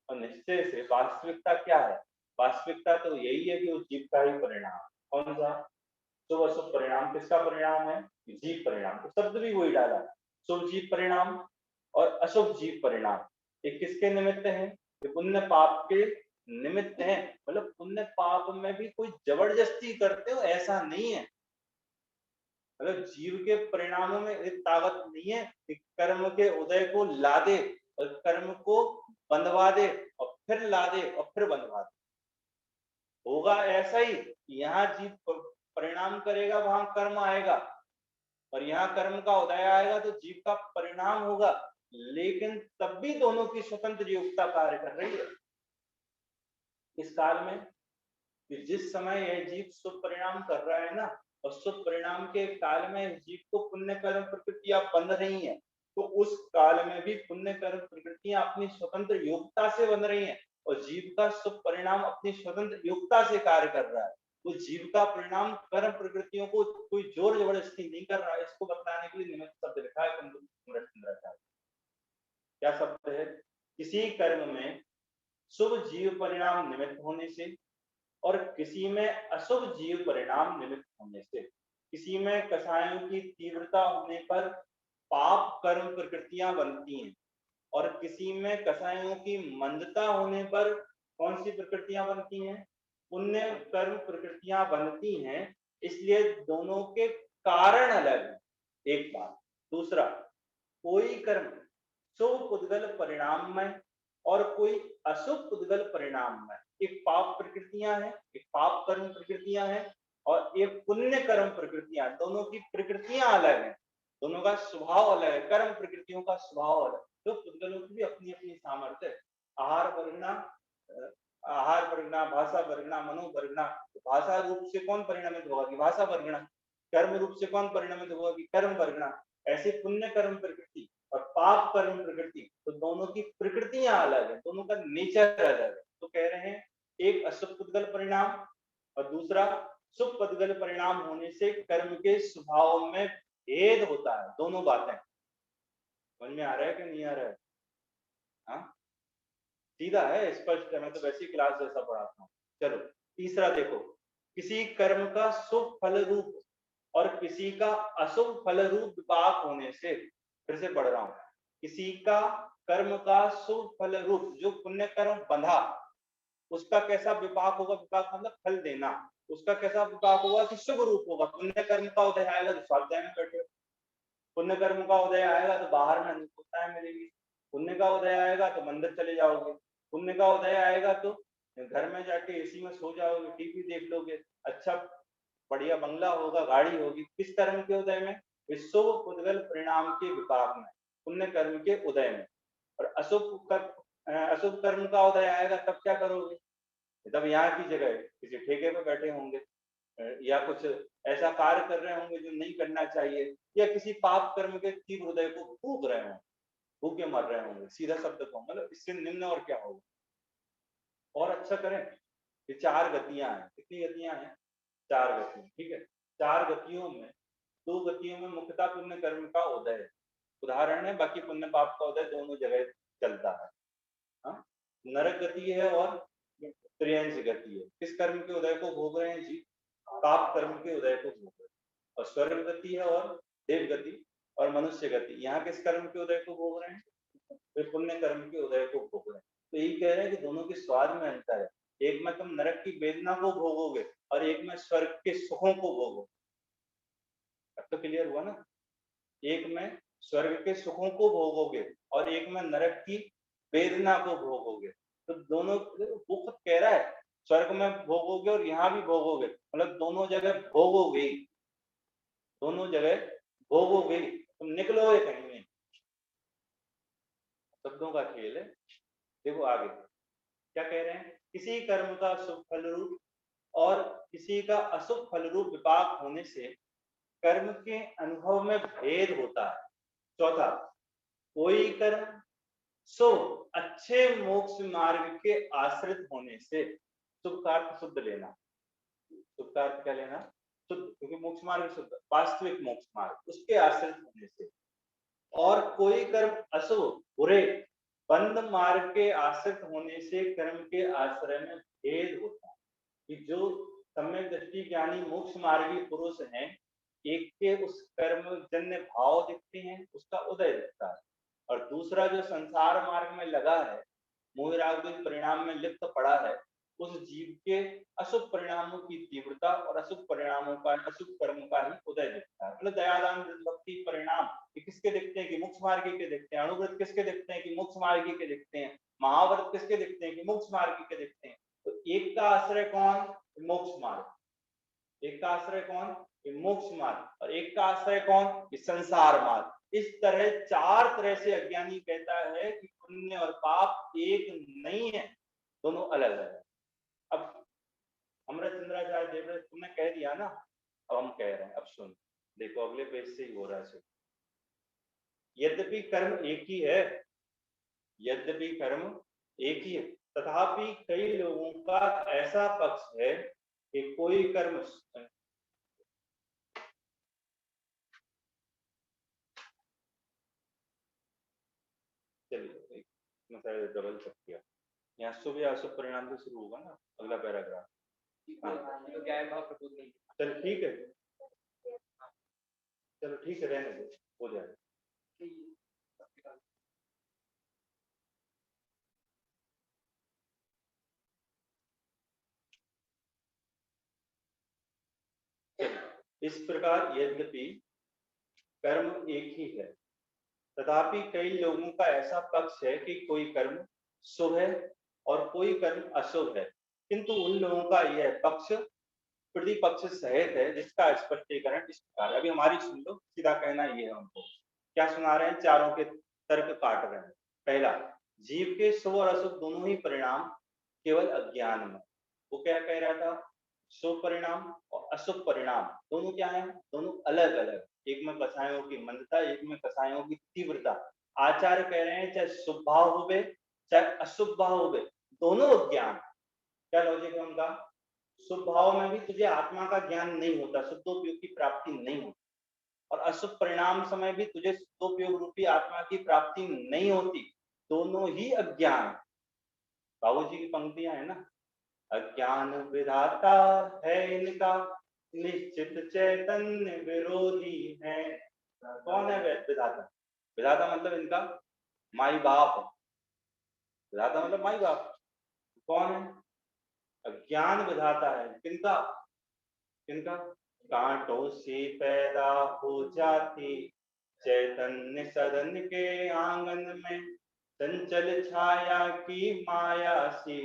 और निश्चय से वास्तविकता क्या है? वास्तविकता तो यही है कि उस जीव का ही परिणाम। कौन सा? शुभ अशुभ परिणाम किसका परिणाम है? जीव परिणाम। तो शब्द भी वही डाला, शुभ जीव परिणाम और अशुभ जीव परिणाम। ये किसके निमित्त है? ये पुण्य पाप के निमित्त है। मतलब पुण्य पाप में भी कोई जबरदस्ती करते हो ऐसा नहीं है। मतलब जीव के परिणामों में एक ताकत नहीं है कि कर्म के उदय को ला दे और कर्म को बंधवा दे और फिर ला दे और फिर बंधवा दे। होगा ऐसा ही। यहाँ जीव परिणाम करेगा वहां कर्म आएगा, और यहाँ कर्म का उदय आएगा तो जीव का परिणाम होगा, लेकिन तब भी दोनों की स्वतंत्र योग्यता कार्य कर रही है। इस काल में कि जिस समय यह जीव शुभ परिणाम कर रहा है ना, और शुभ परिणाम के काल में जीव को पुण्य कर्म प्रकृतियां बंध रही हैं, तो उस काल में भी पुण्य कर्म प्रकृतियां अपनी स्वतंत्र योग्यता से बन रही हैं, और जीव का शुभ परिणाम अपनी स्वतंत्र योग्यता से कार्य कर रहा है। वो जीव का परिणाम कर्म प्रकृतियों को कोई जोर जबरदस्ती नहीं कर रहा है। इसको बताने के लिए निमित्त शब्द लिखा है कुंभ। क्या शब्द है? किसी कर्म में शुभ जीव परिणाम निमित्त होने से, और किसी में अशुभ जीव परिणाम निमित्त होने से। किसी में कषायों की तीव्रता होने पर पाप कर्म प्रकृतियां बनती हैं, और किसी में कषायों की मंदता होने पर कौन सी प्रकृतियां बनती हैं? पुण्य कर्म प्रकृतियां बनती हैं। इसलिए दोनों के कारण अलग है, एक बात। दूसरा, कोई कर्म शुभ पुद्गल परिणाम में और कोई अशुभ पुद्गल परिणाम में, एक पाप प्रकृतियां हैं, एक पाप कर्म प्रकृतियां हैं, और एक पुण्य कर्म प्रकृतियां, दोनों की प्रकृतियां अलग हैं, दोनों का स्वभाव अलग है, कर्म प्रकृतियों का स्वभाव अलग। तो पुद्गलों की भी अपनी अपनी सामर्थ्य है। आहार वर्गना, आहार वर्गना, भाषा वर्गना, मनो वर्गना। भाषा रूप से कौन परिणमित होगा कि भाषा वर्गना, कर्म रूप से कौन परिणमित होगा कि कर्म वर्गना। ऐसे पुण्य कर्म प्रकृति और पाप कर्म प्रकृति, तो दोनों की प्रकृतियां अलग है, दोनों का नेचर अलग है। तो कह रहे हैं एक अशुभ पुद्गल परिणाम और दूसरा शुभ पुद्गल परिणाम होने से कर्म के स्वभाव में भेद होता है। दोनों बातें समझ में आ रहा है कि नहीं आ रहा है? हाँ, सीधा है, स्पष्ट है। मैं तो वैसी क्लास जैसा पढ़ाता हूँ। चलो तीसरा देखो, किसी कर्म का शुभ फल रूप और किसी का अशुभ फल रूप विपाक होने से, फिर से पढ़ रहा हूं, किसी का कर्म का शुभ फल रूप, जो पुण्य कर्म बंधा, उसका कैसा विपाक होगा? विपाक मतलब फल देना। उसका कैसा विपाक होगा कि शुभ रूप होगा। पुण्य कर्म का उदय आएगा तो स्वाध्याय में बैठे, पुण्य कर्म का उदय आएगा तो बाहर में अनुकूलताएं मिलेगी, पुण्य का उदय आएगा तो मंदिर चले जाओगे, पुण्य का उदय आएगा तो घर में जाके एसी में सो जाओगे, टीवी देख लोगे, अच्छा बढ़िया बंगला होगा, गाड़ी होगी। किस कर्म के उदय में? शुभ पुद्गल परिणाम के विपाक में, पुण्य कर्म के उदय में। और अशुभ कर्म का उदय आएगा तब क्या करोगे? तब यहाँ की जगह किसी ठेके पे बैठे होंगे, या कुछ ऐसा कार्य कर रहे होंगे जो नहीं करना चाहिए, या किसी पाप कर्म के तीव्र हृदय को भूख रहे होंगे, भूखे मर रहे होंगे। सीधा शब्द को मतलब इससे निम्न और क्या होगा? और अच्छा करें। ये चार गतियां हैं। कितनी गतियां हैं? चार गतियां, ठीक है। चार गतियों में दो गतियों में मुख्यतः पुण्य कर्म का उदय है, उदाहरण है, बाकी पुण्य पाप का उदय दोनों जगह चलता है। हाँ? नरक गति है और त्रियंश गति है। किस कर्म के उदय को भोग रहे हैं जी? पाप कर्म के उदय को भोग रहे हैं। और स्वर्ग गति है और देव गति और मनुष्य गति, यहाँ किस कर्म के उदय को भोग रहे हैं? वे पुण्य कर्म के उदय को भोग रहे हैं। तो यही कह रहे हैं कि दोनों के स्वाद में अंतर है। एक में तुम नरक की वेदना को भोगोगे और एक में स्वर्ग के सुखों को भोगोगे। अब तो क्लियर हुआ ना? एक में स्वर्ग के सुखों को भोगोगे और एक में नरक की वेदना को भोगोगे। तो दोनों, वो खुद कह रहा है स्वर्ग में भोगोगे और यहाँ भी भोगोगे, मतलब दोनों जगह भोगोगे, दोनों जगह भोगोगे, तुम निकलोगे कहीं नहीं। शब्दों का खेल है। देखो आगे क्या कह रहे हैं, किसी कर्म का शुभ फल रूप और किसी का अशुभ फल रूप विपाक होने से कर्म के अनुभव में भेद होता है। चौथा, कोई कर्म शुभ अच्छे मोक्ष मार्ग के आश्रित होने से, शुभ का अर्थ शुद्ध लेना, शुभ का अर्थ क्या लेना? शुद्ध, क्योंकि मोक्ष मार्ग शुद्ध, वास्तविक मोक्ष मार्ग, उसके आश्रित होने से। और कोई कर्म अशुभ बुरे बंद मार्ग के आश्रित होने से कर्म के आश्रय में भेद होता है। कि जो सम्यक दृष्टि ज्ञानी मोक्ष मार्गी पुरुष हैं, एक के उस कर्म जन्य भाव दिखते हैं, उसका उदय दिखता है, और दूसरा जो संसार मार्ग में लगा है, मोह राग परिणाम में लिप्त पड़ा है, उस जीव के अशुभ परिणामों की तीव्रता और अशुभ परिणामों का, अशुभ कर्म का ही उदय दिखता है। मतलब दयादान भक्ति परिणाम किसके दिखते हैं? कि मोक्ष मार्गी के दिखते हैं। अनुव्रत किसके दिखते हैं? कि मोक्ष मार्गी के दिखते हैं। महाव्रत किसके दिखते हैं? कि मोक्ष मार्गी के दिखते हैं। तो एक का आश्रय कौन? मोक्ष मार्ग, एक का आश्रय कौन? ये मोक्ष मार्ग। और एक का आश्रय कौन? ये संसार मार्ग। इस तरह चार तरह से अज्ञानी कहता है कि पुण्य और पाप एक नहीं है, दोनों अलग अलग है। अब अमृत चंद्राचार्य देवव्रत तुमने कह दिया ना, अब हम कह रहे हैं, अब सुन, देखो अगले पेज से ही हो रहा है। यद्यपि कर्म एक ही है, यद्यपि कर्म एक ही है, तथापि कई लोगों का ऐसा पक्ष है कि कोई कर्म, चलिए मैं डबल चेक किया, यहाँ शुभ या अशुभ परिणाम से शुरू होगा ना अगला पैराग्राफ। चलो ठीक है, चलो ठीक है, रहने दो, हो जाएगा। इस प्रकार यद्यपि कर्म एक ही है, तथापि कई लोगों का ऐसा पक्ष है कि कोई कर्म शुभ है और कोई कर्म अशुभ है, किंतु उन लोगों का यह पक्ष प्रतिपक्ष सहित है, जिसका स्पष्टीकरण इस प्रकार। अभी हमारी सुन लो, सीधा कहना ये है हमको। क्या सुना रहे हैं? चारों के तर्क काट रहे हैं। पहला, जीव के शुभ और अशुभ दोनों ही परिणाम केवल अज्ञान में। वो क्या कह रहा था? शुभ परिणाम और अशुभ परिणाम दोनों क्या है? दोनों अलग अलग। एक में कसायों की मंदता, एक में कसायों की तीव्रता। आचार्य कह रहे हैं चाहे शुभ भाव हो चाहे अशुभ भाव हो, दोनों अज्ञान। क्या लॉजिक है उनका? शुभ भाव में भी तुझे आत्मा का ज्ञान नहीं होता, शुद्धोपयोग की प्राप्ति नहीं होती, और अशुभ परिणाम समय भी तुझे शुद्धोपयोग रूपी आत्मा की प्राप्ति नहीं होती। दोनों ही अज्ञान। बाबू जी की पंक्तियां है ना, अज्ञान विधाता है इनका, निश्चित चैतन्य विरोधी है। कौन है विधाता? विधाता मतलब इनका माई बाप। विधाता मतलब माई बाप। कौन है? अज्ञान विधाता है किनका? किनका? कांटों से पैदा हो जाती चैतन्य सदन के आंगन में, चंचल छाया की माया सी,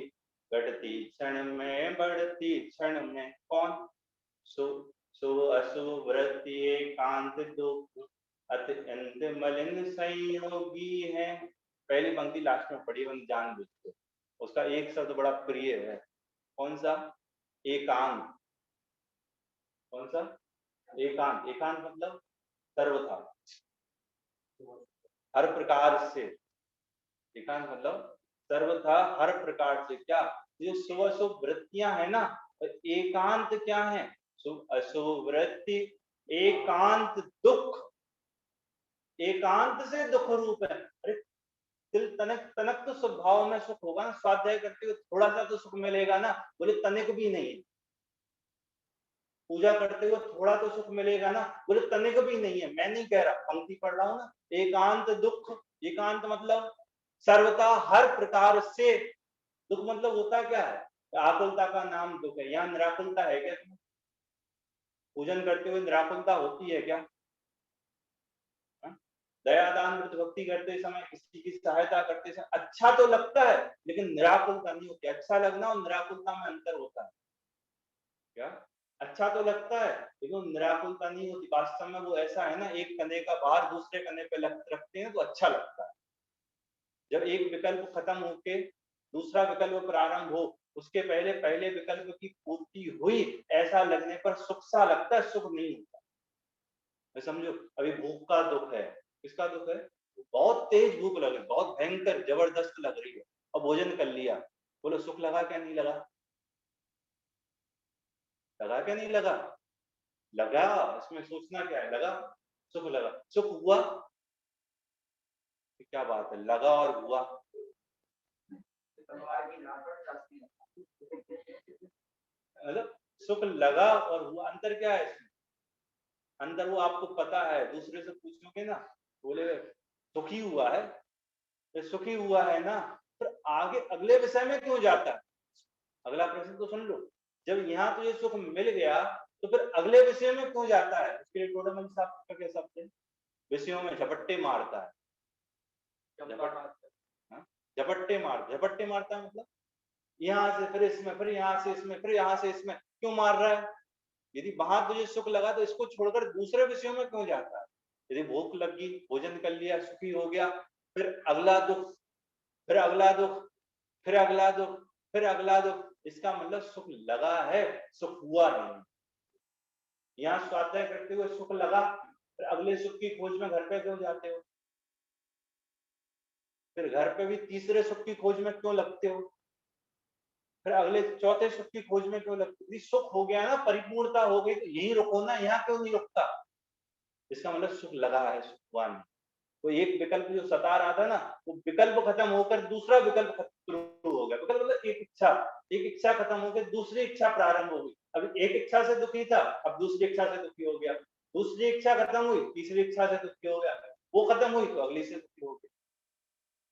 घटती क्षण में बढ़ती क्षण में। कौन? शुभ अशुभ वृत्ति एकांत दुख, अत्यंत मलिन संयोगी है। पहली पंक्ति लास्ट में पढ़ी हम जान बुझ के, उसका एक शब्द बड़ा प्रिय है। कौन सा? एकांत। कौन सा? एकांत। एकांत मतलब सर्वथा, हर प्रकार से। एकांत मतलब सर्वथा हर प्रकार से। क्या? ये शुभ अशुभ वृत्तियां है ना, एकांत क्या है? शुभ अशुभ वृत्ति एकांत दुख, एकांत से दुख रूप है। अरे दिल तनक तनक तो स्वभाव में सुख होगा ना, स्वाध्याय करते हुए थोड़ा सा तो सुख मिलेगा ना। बोले तनिक भी नहीं। पूजा करते हुए थोड़ा तो सुख मिलेगा ना। बोले तनिक भी नहीं है। मैं नहीं कह रहा, पंक्ति पढ़ रहा हूं ना। एकांत दुख, एकांत मतलब सर्वथा हर प्रकार से। दुख मतलब होता क्या है? आकुलता का नाम दुख है। यहाँ निराकुलता है क्या? पूजन करते हुए निराकुलता होती है क्या? दयादान व्रत भक्ति करते समय, किसी की सहायता करते समय अच्छा तो लगता है, लेकिन निराकुलता नहीं होती। अच्छा लगना और निराकुलता में अंतर होता है क्या? अच्छा तो लगता है लेकिन निराकुलता नहीं होती। वास्तव में वो ऐसा है ना, एक कने का भार दूसरे कने पे रखते हैं तो अच्छा लगता है। जब एक विकल्प खत्म होके दूसरा विकल्प प्रारंभ हो, उसके पहले पहले विकल्प की पूर्ति हुई, ऐसा लगने पर सुख सा लगता है, सुख नहीं होता। समझो, अभी भूख का दुख है। किसका दुख है? बहुत तेज भूख लगे, बहुत भयंकर जबरदस्त लग रही है, और भोजन कर लिया। बोलो सुख लगा क्या? नहीं लगा? लगा क्या? नहीं लगा? लगा। इसमें सोचना क्या है? लगा, सुख लगा। सुख हुआ? क्या बात है, लगा और हुआ। मतलब सुख लगा और हुआ, अंतर क्या है इसमें? अंदर वो आपको पता है, दूसरे से पूछोगे ना, बोले सुखी हुआ है, तो सुखी हुआ है ना, फिर आगे अगले विषय में क्यों जाता है? अगला प्रश्न तो सुन लो। जब यहाँ तुझे सुख मिल गया, तो फिर अगले विषय में क्यों जाता है? उसके लिए टोटल साहब का क्या शब्द है? विषयों में झपट्टे मारता है। झपट्टे झपट्टे मारता है मतलब यहाँ से फिर इसमें, फिर यहाँ से इसमें, फिर यहाँ से इसमें। क्यों मार रहा है? यदि वहां तुझे सुख लगा तो इसको छोड़कर दूसरे विषयों में क्यों जाता है? यदि भूख लगी, भोजन कर लिया, सुखी हो गया, फिर अगला दुख, फिर अगला दुख, फिर अगला दुख, फिर अगला दुख, इसका मतलब सुख लगा है, सुख हुआ नहीं। यहाँ स्वाध्याय करते हुए सुख लगा, फिर अगले सुख की खोज में घर पे क्यों जाते हो? फिर घर पे भी तीसरे सुख की खोज में क्यों लगते हो? फिर अगले चौथे सुख की खोज में क्यों लगते हो? सुख हो गया ना, परिपूर्णता हो गई, तो यही रुको ना, यहाँ क्यों नहीं रुकता? इसका मतलब सुख लगा है, सुख हुआ नहीं। तो एक विकल्प जो सता रहा था ना, वो विकल्प खत्म होकर दूसरा विकल्प शुरू हो गया। विकल्प मतलब एक इच्छा खत्म होकर दूसरी इच्छा प्रारंभ हो गई। अभी एक इच्छा से दुखी था, अब दूसरी इच्छा से दुखी हो गया। दूसरी इच्छा खत्म हुई, तीसरी इच्छा से दुखी हो गया। वो खत्म हुई तो अगली से दुखी हो गया।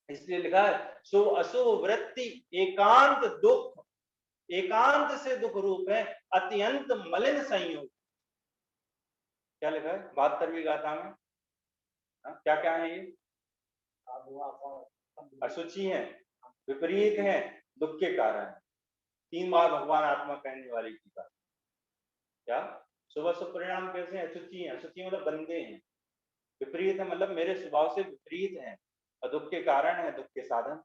इसलिए लिखा है शुभ अशुभ वृत्ति एकांत दुख, एकांत से दुख रूप है, अत्यंत मलिन संयोग। क्या लिखा है 72वीं गाथा में? क्या क्या है ये? अशुचि है, विपरीत है, दुख के कारण। 3 बार भगवान आत्मा कहने वाली टीका। क्या शुभ अशुभ परिणाम कैसे हैं? अशुचि है, अशुचि मतलब गंदे हैं, विपरीत है मतलब मेरे स्वभाव से विपरीत है, और दुख के कारण है, दुख के साधन,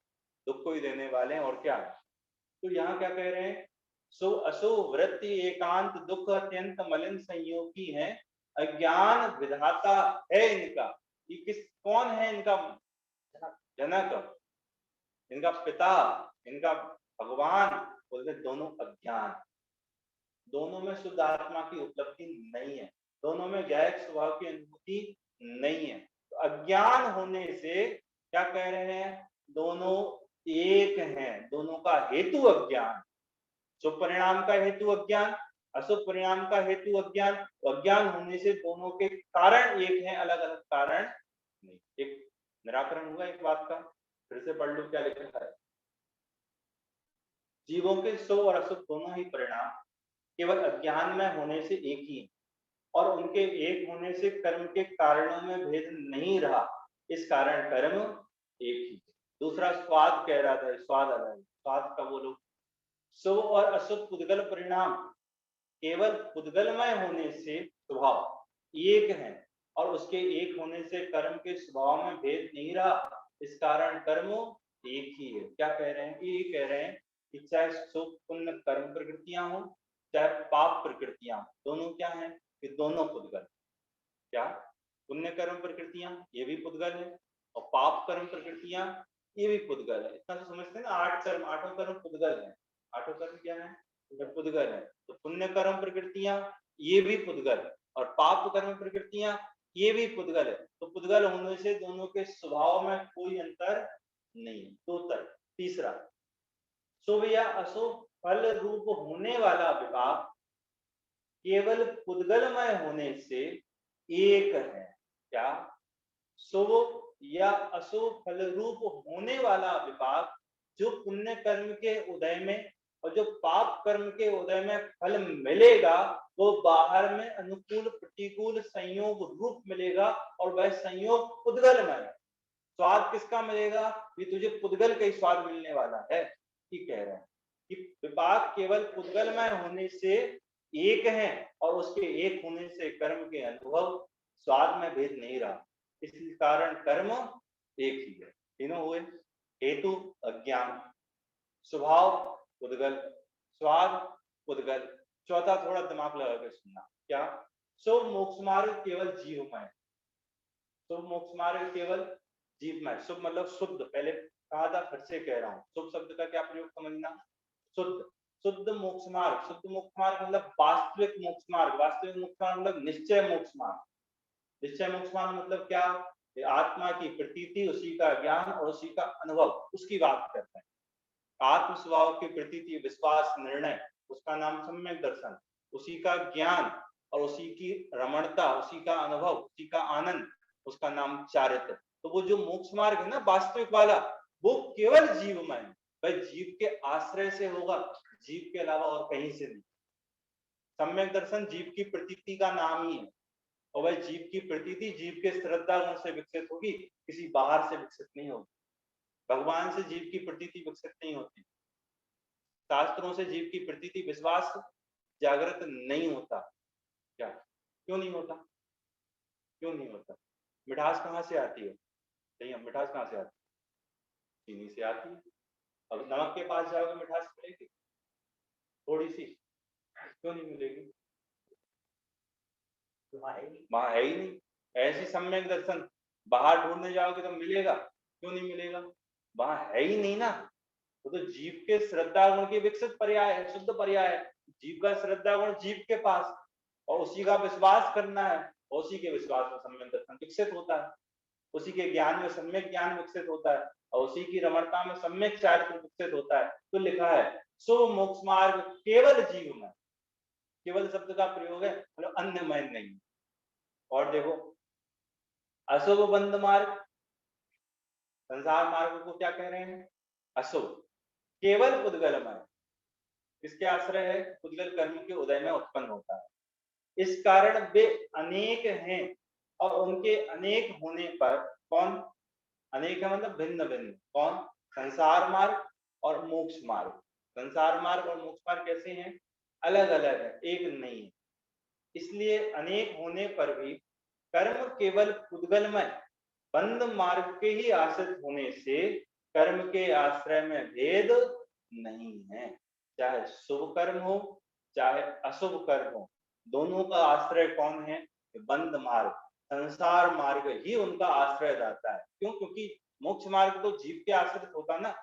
दुख को ही देने वाले हैं, और क्या है? तो यहाँ क्या कह रहे हैं? सो असो वृत्ति एकांत दुख अत्यंत मलिन संयोगी है, अज्ञान विधाता है इनका। ये कौन है इनका जनक, इनका पिता, इनका भगवान? बोलते दोनों अज्ञान, दोनों में शुद्ध आत्मा की उपलब्धि नहीं है, दोनों में गैर स्वभाव की अनुभूति नहीं है। तो अज्ञान होने से क्या कह रहे हैं? दोनों एक हैं, दोनों का हेतु अज्ञान। शुभ परिणाम का हेतु अज्ञान, अशुभ परिणाम का हेतु अज्ञान। अज्ञान होने से दोनों के कारण एक है, अलग अलग कारण नहीं। एक निराकरण हुआ एक बात का, फिर से पढ़ लो क्या लिखा है। जीवों के शुभ और अशुभ दोनों ही परिणाम केवल अज्ञान में होने से एक ही, और उनके एक होने से कर्म के कारणों में भेद नहीं रहा, इस कारण कर्म एक ही। दूसरा स्वाद कह रहा था, स्वाद अलग है, स्वाद का बोलो। शुभ और अशुभ पुद्गल परिणाम केवल पुद्गलमय होने से स्वभाव एक है, और उसके एक होने से कर्म के स्वभाव में भेद नहीं रहा, इस कारण कर्म एक ही है। क्या कह रहे हैं? ये कह रहे हैं कि चाहे शुभ पुण्य कर्म प्रकृतियां हो, चाहे पाप प्रकृतियां, दोनों क्या है? कि दोनों पुद्गल। क्या? पुण्य कर्म प्रकृतियां ये भी पुद्गल है, और पाप कर्म प्रकृतियां ये भी पुद्गल है। इतना तो समझते हैं ना, 8 कर्म, 8 कर्म पुद्गल है। 8 कर्म क्या है? पुद्गल है। तो पुण्य कर्म प्रकृतियां ये भी पुद्गल है, और पाप कर्म प्रकृतियां ये भी पुद्गल है। तो पुद्गल होने से दोनों के स्वभाव में कोई अंतर नहीं है। दो तर्क। तीसरा, शुभ या अशुभ फल रूप होने वाला विभाग केवल पुद्गलमय होने से एक है। क्या? शुभ या अशुभ फल रूप होने वाला विपाक जो पुण्य कर्म के उदय में और जो पाप कर्म के उदय में फल मिलेगा, वो बाहर में अनुकूल प्रतिकूल संयोग रूप मिलेगा, और वह संयोग पुद्गलमय है। स्वाद किसका मिलेगा? ये तुझे पुद्गल का ही स्वाद मिलने वाला है। ठीक कह रहे हैं कि विपाक केवल पुद्गलमय होने से एक है, और उसके एक होने से कर्म के अनुभव स्वाद में भेद नहीं रहा, इस कारण कर्म एक ही है। तीनों हुए, हेतु अज्ञान, स्वभाव पुद्गल, स्वाद पुद्गल। चौथा थोड़ा दिमाग लगा के सुनना। क्या? शुभ मोक्ष मार्ग केवल जीवमय, शुभ मोक्ष मार्ग केवल जीवमय। शुभ मतलब शुद्ध, पहले कहा था, फिर से कह रहा हूं, शुभ शब्द का क्या प्रयोग समझना? शुद्ध, शुद्ध मोक्ष मार्ग। शुद्ध मोक्ष मार्ग मतलब वास्तविक मोक्ष मार्ग, वास्तविक मोक्ष मार्ग मतलब निश्चय मोक्ष मार्ग। निश्चय मोक्ष मार्ग मतलब क्या? आत्मा की प्रतीति, उसी का ज्ञान और उसी का अनुभव, उसकी बात करते हैं। आत्म स्वभाव की प्रतीति, विश्वास, निर्णय, उसका नाम सम्यक दर्शन। उसी का ज्ञान और उसी की रमणता, उसी का अनुभव, उसी का आनंद, उसका नाम चारित्र। तो वो जो मोक्ष मार्ग है ना वास्तविक वाला, वो केवल जीवमय है। भाई जीव के आश्रय से होगा, जीव के अलावा और कहीं से नहीं। सम्यक दर्शन जीव की प्रतीति का नाम ही है, और वह जीव की प्रतीति जीव के श्रद्धा गुण से विकसित होगी, किसी बाहर से विकसित नहीं होगी। भगवान से जीव की प्रतीति विकसित नहीं होती, शास्त्रों से जीव की प्रतीति विश्वास जागृत नहीं होता, क्या? क्यों नहीं होता? क्यों नहीं होता? मिठास कहाँ से आती है? सही है, मिठास कहाँ से आती है? चीनी से आती है। अब नमक के पास जाओगे मिठास मिलेगी? थोड़ी सी। क्यों नहीं मिलेगी? वहां है ही नहीं। ऐसी सम्यक दर्शन बाहर ढूंढने जाओगे तो मिलेगा? क्यों नहीं मिलेगा? वहां है ही नहीं ना। तो जीव के श्रद्धा गुण के विकसित पर्याय है, शुद्ध पर्याय है। जीव का श्रद्धा गुण जीव के पास, और उसी का विश्वास करना है, और उसी के विश्वास में सम्यक दर्शन विकसित होता है, उसी के ज्ञान में सम्यक ज्ञान विकसित होता है, और उसी की रमणता में सम्यक चारित्र विकसित होता है। तो लिखा है सो मोक्ष मार्ग केवल जीव में। केवल शब्द का प्रयोग है, मतलब अन्यमय नहीं। और देखो अशुभ बंध मार्ग, संसार मार्ग को क्या कह रहे हैं? अशुभ। केवल पुद्गलमय, किसके आश्रय है? पुद्गल कर्म के उदय में उत्पन्न होता है। इस कारण वे अनेक हैं, और उनके अनेक होने पर कौन अनेक है? मतलब भिन्न भिन्न। कौन? संसार मार्ग और मोक्ष मार्ग। संसार मार्ग और मोक्ष मार्ग कैसे हैं? अलग अलग है, एक नहीं है। इसलिए अनेक होने पर भी कर्म केवल पुद्गलमय बंद मार्ग के ही आश्रित होने से कर्म के आश्रय में भेद नहीं है। चाहे शुभ कर्म हो चाहे अशुभ कर्म हो, दोनों का आश्रय कौन है? बंद मार्ग, संसार मार्ग ही उनका आश्रय जाता है। क्यों? क्योंकि मोक्ष मार्ग तो जीव के आश्रित होता ना,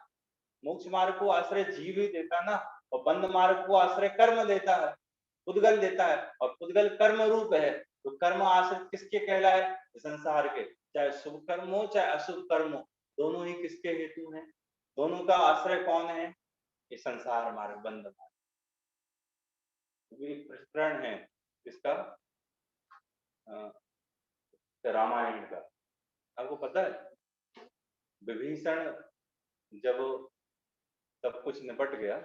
मोक्ष मार्ग को आश्रय जीव ही देता ना, और बंद मार्ग को आश्रय कर्म देता है, पुद्गल देता है, और पुद्गल कर्म रूप है। तो कर्म आश्रित किसके कहलाए? संसार के। चाहे शुभ कर्म हो चाहे अशुभ कर्म हो, दोनों ही किसके हेतु हैं? दोनों का आश्रय कौन है? ये संसार मार्ग, बंद मार्ग। एक प्रकरण है इसका, रामायण का। आपको पता है विभीषण जब सब कुछ निपट गया,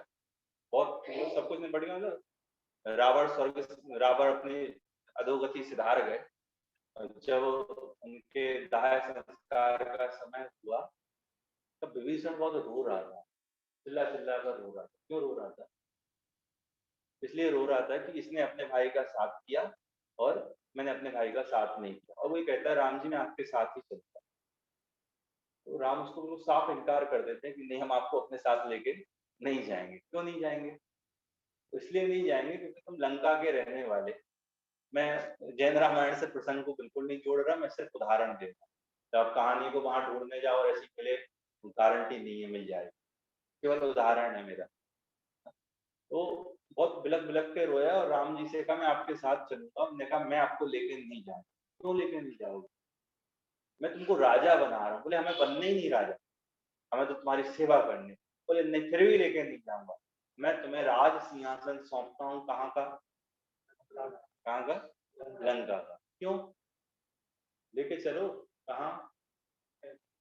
बहुत सब कुछ निपट गया, मतलब रावण अपनी अधोगति सिधार गए, जब उनके दाह संस्कार का समय हुआ तब विभीषण बहुत रो रहा था, चिल्ला चिल्ला कर रो रहा था। क्यों रो रहा था? इसलिए रो रहा था कि इसने अपने भाई का साथ किया और मैंने अपने भाई का साथ नहीं किया। और वो कहता है राम जी मैं आपके साथ ही चलता। तो राम उसको बिल्कुल साफ इनकार कर देते हैं कि नहीं, हम आपको अपने साथ लेके नहीं जाएंगे। क्यों नहीं जाएंगे? तो इसलिए नहीं जाएंगे क्योंकि तुम लंका के रहने वाले। मैं जैन रामायण से प्रसंग को बिल्कुल नहीं जोड़ रहा, मैं सिर्फ उदाहरण दे रहा हूँ। तो आप कहानी को वहां ढूंढने जाओ और ऐसी मिले, गारंटी नहीं है मिल जाएगी, केवल उदाहरण है मेरा। तो बहुत बिलक बिलक के रोया और राम जी से कहा मैं आपके साथ चलूंगा। हमने कहा मैं आपको लेके नहीं जाऊंगा। क्यों लेके नहीं जाओगे? मैं तुमको राजा बना रहा हूँ। बोले हमें बनने ही नहीं राजा, हमें तो तुम्हारी सेवा करनी। बोले नहीं, फिर भी लेके नहीं जाऊंगा। मैं तुम्हें राज सिंहासन सौंपता हूँ। कहाँ का? कहाँ का? लंका का। क्यों? लेके चलो। कहाँ?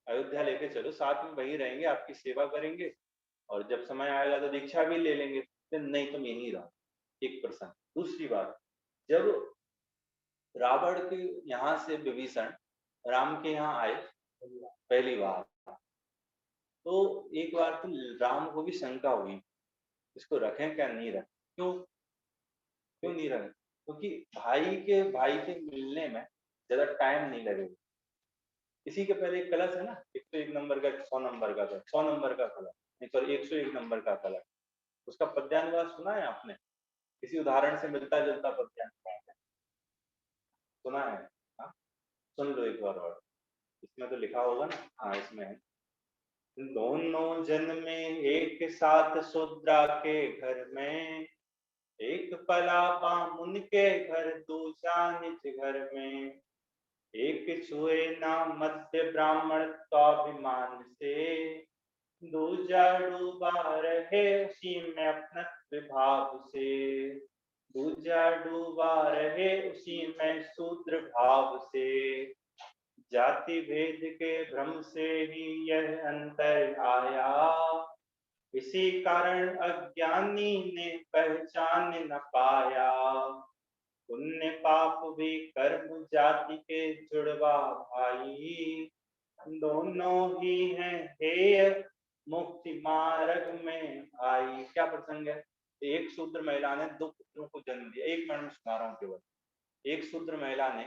अयोध्या लेके चलो, साथ में वही रहेंगे, आपकी सेवा करेंगे, और जब समय आएगा तो दीक्षा भी ले लेंगे। फिर नहीं, तुम यहीं रहो। एक प्रसंग। दूसरी बात, जब रावण के यहाँ से विभीषण राम के यहाँ आए पहली बार, तो एक बार तो राम को भी शंका हुई इसको रखें क्या नहीं रखें। क्यों? क्यों नहीं रखें? क्योंकि भाई के मिलने में ज्यादा टाइम नहीं लगेगा। इसी के पहले एक कलश है ना, 101 नंबर का, 100 नंबर का, 100 नंबर का कलश, नहीं सॉरी 101 नंबर का कलश। उसका पद्यानुवाद सुना है आपने? किसी उदाहरण से मिलता जुलता पद्यानुवाद सुना है? हाँ, सुन लो एक बार और। इसमें तो लिखा होगा ना। हाँ, इसमें है, दोनों जन्मे एक साथ शूद्रा के घर में, एक पला बामुन के घर दूसरा निज घर में, एक छुए ना मध्य ब्राह्मण स्वाभिमान से, दूजा डूबा रहे उसी में अपनत्व भाव से, दूजा डूबा रहे उसी में शूद्र भाव से, जाति भेद के भ्रम से ही यह अंतर आया, इसी कारण अज्ञानी ने पहचान न पाया, पुण्य पाप भी कर्म जाति के जुड़वा भाई, दोनों ही हैं हेय मुक्ति मार्ग में आई। क्या प्रसंग है? एक शूद्र महिला ने दो पुत्रों को जन्म दिया। एक मिनट में सुना रहा हूँ केवल। एक शूद्र महिला ने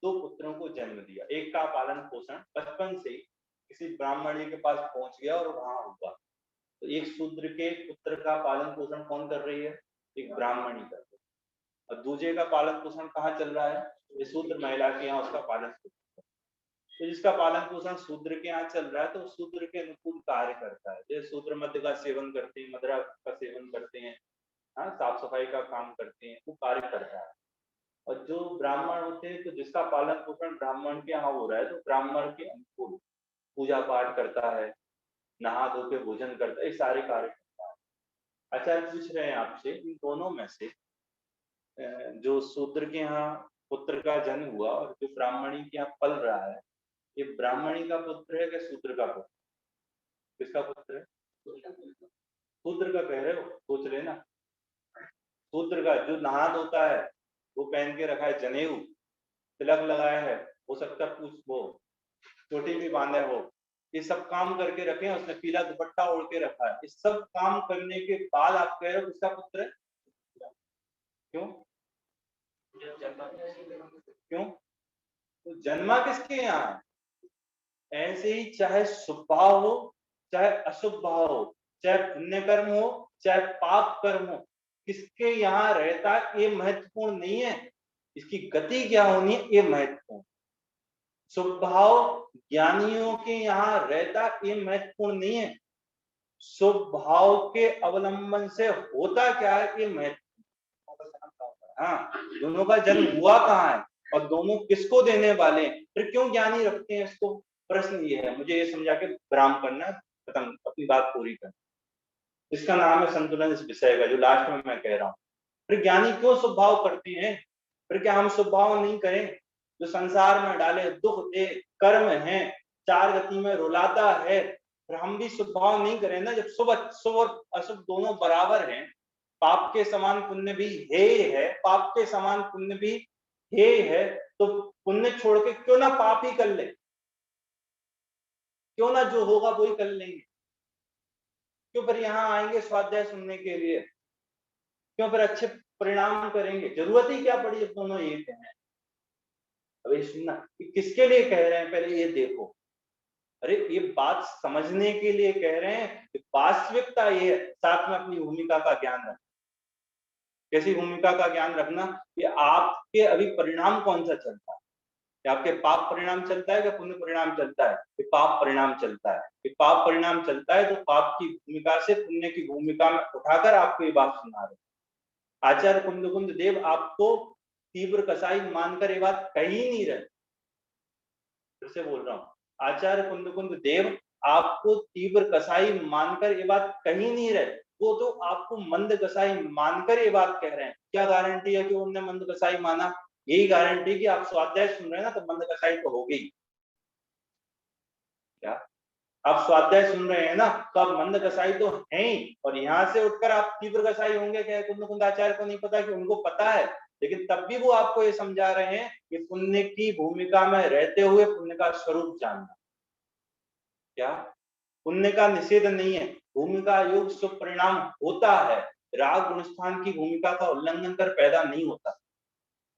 2 पुत्रों को जन्म दिया। एक का पालन पोषण बचपन से ही किसी ब्राह्मणी के पास पहुंच गया और वहां हुआ। तो एक शूद्र के पुत्र का पालन पोषण कौन कर रही है? एक ब्राह्मणी कर रही है। और दूसरे का पालन पोषण कहाँ चल रहा है? ये शूद्र महिला के यहाँ उसका पालन पोषण। तो जिसका पालन पोषण शूद्र के यहाँ चल रहा है तो शूद्र के अनुकूल कार्य करता है। जैसे शूद्र मद्य का सेवन करते हैं, मदिरा का सेवन करते हैं, हाँ, साफ सफाई का काम करते हैं, वो कार्य करता है। और जो ब्राह्मण होते हैं तो जिसका पालन पोषण ब्राह्मण के यहाँ हो रहा है तो ब्राह्मण के अनुकूल पूजा पाठ करता है, नहा धो के भोजन करता है, ये सारे कार्य करता है। आचार्य पूछ रहे हैं आपसे इन दोनों में से जो शूद्र के यहाँ पुत्र का जन्म हुआ और जो ब्राह्मणी के यहाँ पल रहा है, ये ब्राह्मणी का पुत्र है क्या शूद्र का पुत्र? किसका पुत्र है? शूद्र का कह रहे हो, सोच लेना। शूद्र का जो नहा धोता है, वो पहन के रखा है जनेऊ, तिलक लगाया है, हो सकता है पूछ वो चोटी भी बांधे हो, ये सब काम करके रखे हैं, उसने पीला दुपट्टा ओढ़ के रखा है। इस सब काम करने के बाद आप कह रहे हो किसका पुत्र है? क्यों? क्यों? तो जन्मा किसके यहाँ है? ऐसे ही चाहे शुभ भाव हो चाहे अशुभ भाव हो, चाहे पुण्य कर्म हो चाहे पाप कर्म हो, किसके यहाँ रहता ये महत्वपूर्ण नहीं है, इसकी गति क्या होनी है ये महत्वपूर्ण। शुभ भाव ज्ञानियों के यहाँ रहता ये महत्वपूर्ण नहीं है, शुभ भाव के अवलंबन से होता क्या है ये महत्वपूर्ण। हाँ, दोनों का जन्म हुआ कहाँ है और दोनों किसको देने वाले हैं, फिर क्यों ज्ञानी रखते हैं इसको? प्रश्न ये है, मुझे ये समझा के विराम करना, खत्म, अपनी बात पूरी करना। इसका नाम है संतुलन इस विषय का, जो लास्ट में मैं कह रहा हूँ। फिर ज्ञानी क्यों शुभभाव करते हैं? फिर क्या हम शुभभाव नहीं करें? जो संसार में डाले दुख दे कर्म है, चार गति में रुलाता है, फिर हम भी शुभभाव नहीं करें ना? जब शुभ शुभ और अशुभ दोनों बराबर हैं, पाप के समान पुण्य भी है, पाप के समान पुण्य भी है, तो पुण्य छोड़ के क्यों ना पाप ही कर ले, क्यों ना जो होगा वो ही कर लेंगे। क्यों फिर यहाँ आएंगे स्वाध्याय सुनने के लिए? क्यों फिर अच्छे परिणाम करेंगे? जरूरत ही क्या पड़ी जब दोनों एक हैं? अभी सुनना, किसके लिए कह रहे हैं पहले ये देखो। अरे ये बात समझने के लिए कह रहे हैं कि वास्तविकता ये है, साथ में अपनी भूमिका का ज्ञान रखना। कैसी भूमिका का ज्ञान रखना? कि आपके अभी परिणाम कौन सा चलता है, कि आपके पाप परिणाम चलता है या पुण्य परिणाम चलता है? कि पाप परिणाम चलता है। कि पाप परिणाम चलता है तो पाप की भूमिका से पुण्य की भूमिका में उठाकर आपको ये बात सुना रहे। आचार्य कुंद देव आपको तीव्र कसाई मानकर ये बात कही नहीं रहे, फिर से बोल रहा हूँ, आचार्य कुंद देव आपको तीव्र कसाई मानकर ये बात कही नहीं रहे, वो तो आपको मंद कसाई मानकर ये बात कह रहे हैं। क्या गारंटी है कि उन्होंने मंद कसाई माना? यही गारंटी कि आप स्वाध्याय सुन रहे हैं ना, तो मंद कसाई तो होगी। क्या आप स्वाध्याय सुन रहे हैं ना, तो आप मंद कसाई तो हैं ही, और यहाँ से उठकर आप तीव्र कसाई होंगे क्या? कुंद आचार्य को नहीं पता कि उनको पता है, लेकिन तब भी वो आपको ये समझा रहे हैं कि पुण्य की भूमिका में रहते हुए पुण्य का स्वरूप जानना। क्या पुण्य का निषेध नहीं है, भूमिका योग शुभ परिणाम होता है, राग गुणस्थान की भूमिका का उल्लंघन कर पैदा नहीं होता,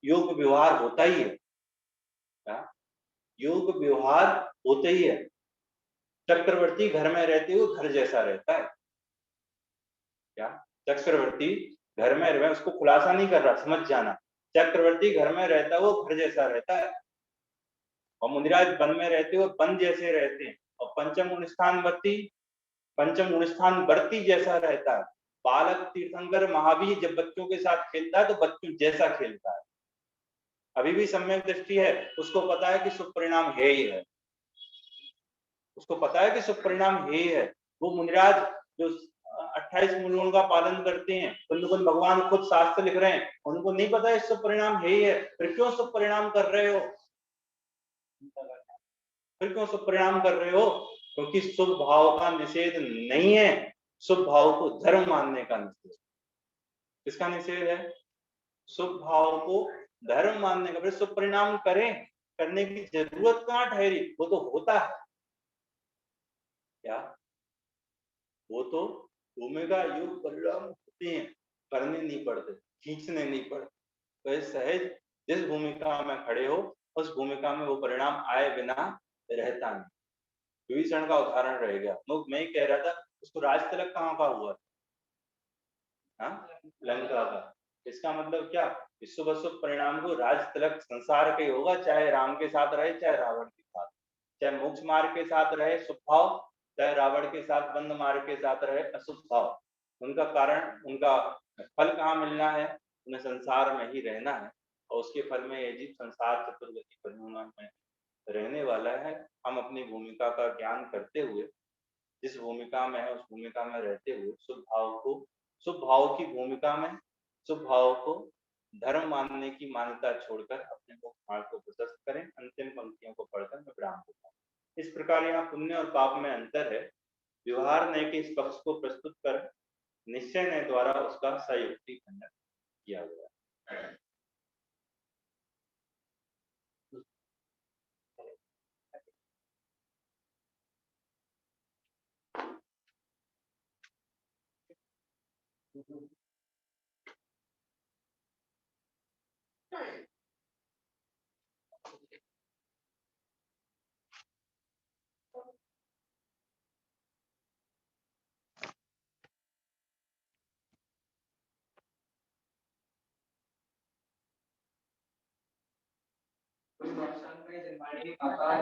योग व्यवहार होता ही है। क्या योग व्यवहार होते ही है। चक्रवर्ती घर में रहते हुए घर जैसा रहता है। क्या चक्रवर्ती घर में रहे, उसको खुलासा नहीं कर रहा, समझ जाना, चक्रवर्ती घर में रहता है वो घर जैसा रहता है, और मुनिराज वन में रहते हुए वन जैसे रहते हैं, और पंचम गुण स्थान वर्ती जैसा रहता है। बालक तीर्थंकर महावीर जब बच्चों के साथ खेलता है तो बच्चों जैसा खेलता है, अभी भी सम्यक दृष्टि है, उसको पता है कि शुभ परिणाम है ही है, उसको पता है कि शुभ परिणाम है ही है। वो मुनिराज जो 28 मूल्यों का पालन करते हैं, कुंद भगवान खुद शास्त्र लिख रहे हैं, उनको नहीं पता है शुभ परिणाम है ही है, फिर क्यों शुभ परिणाम कर रहे हो? फिर क्यों शुभ परिणाम कर रहे हो? क्योंकि शुभ भाव का निषेध नहीं है, शुभ भाव को धर्म मानने का निषेध। किसका निषेध है? शुभ भाव को धर्म मानने का। फिर शुभ परिणाम करें, करने की जरूरत कहाँ ठहरी? वो तो होता है। क्या वो तो भूमिका योग परिणाम होते हैं, करने नहीं पड़ते, खींचने नहीं पड़ते, तो सहज जिस भूमिका में खड़े हो उस भूमिका में वो परिणाम आए बिना रहता नहीं। विभीषण का उदाहरण रहेगा। मैं ही कह रहा था उसको राज तिलक कहाँ का हुआ? हाँ, लंका का। इसका मतलब क्या? शुभ अशुभ परिणाम को राज तिलक संसार का ही होगा, चाहे राम के साथ रहे चाहे रावण के साथ, चाहे मोक्ष मार्ग के साथ रहे शुभ भाव, चाहे रावण के साथ बंद मार्ग के साथ रहे अशुभ भाव। उनका कारण, उनका फल कहाँ मिलना है? उन्हें संसार में ही रहना है और उसके फल में ये जीव संसार चतुर्गति परिणा में रहने वाला है। हम अपनी भूमिका का ज्ञान करते हुए, जिस भूमिका में है उस भूमिका में रहते हुए शुभ भाव की भूमिका में शुभ भाव को धर्म मानने की मान्यता छोड़कर अपने मुख्य मार्ग को प्रशस्त करें। अंतिम पंक्तियों को पढ़कर मैं विराम दूंगा। इस प्रकार यहाँ पुण्य और पाप में अंतर है। व्यवहार न्याय के इस पक्ष को प्रस्तुत कर निश्चय न्याय द्वारा उसका सयुक्ति खंडन किया गया है।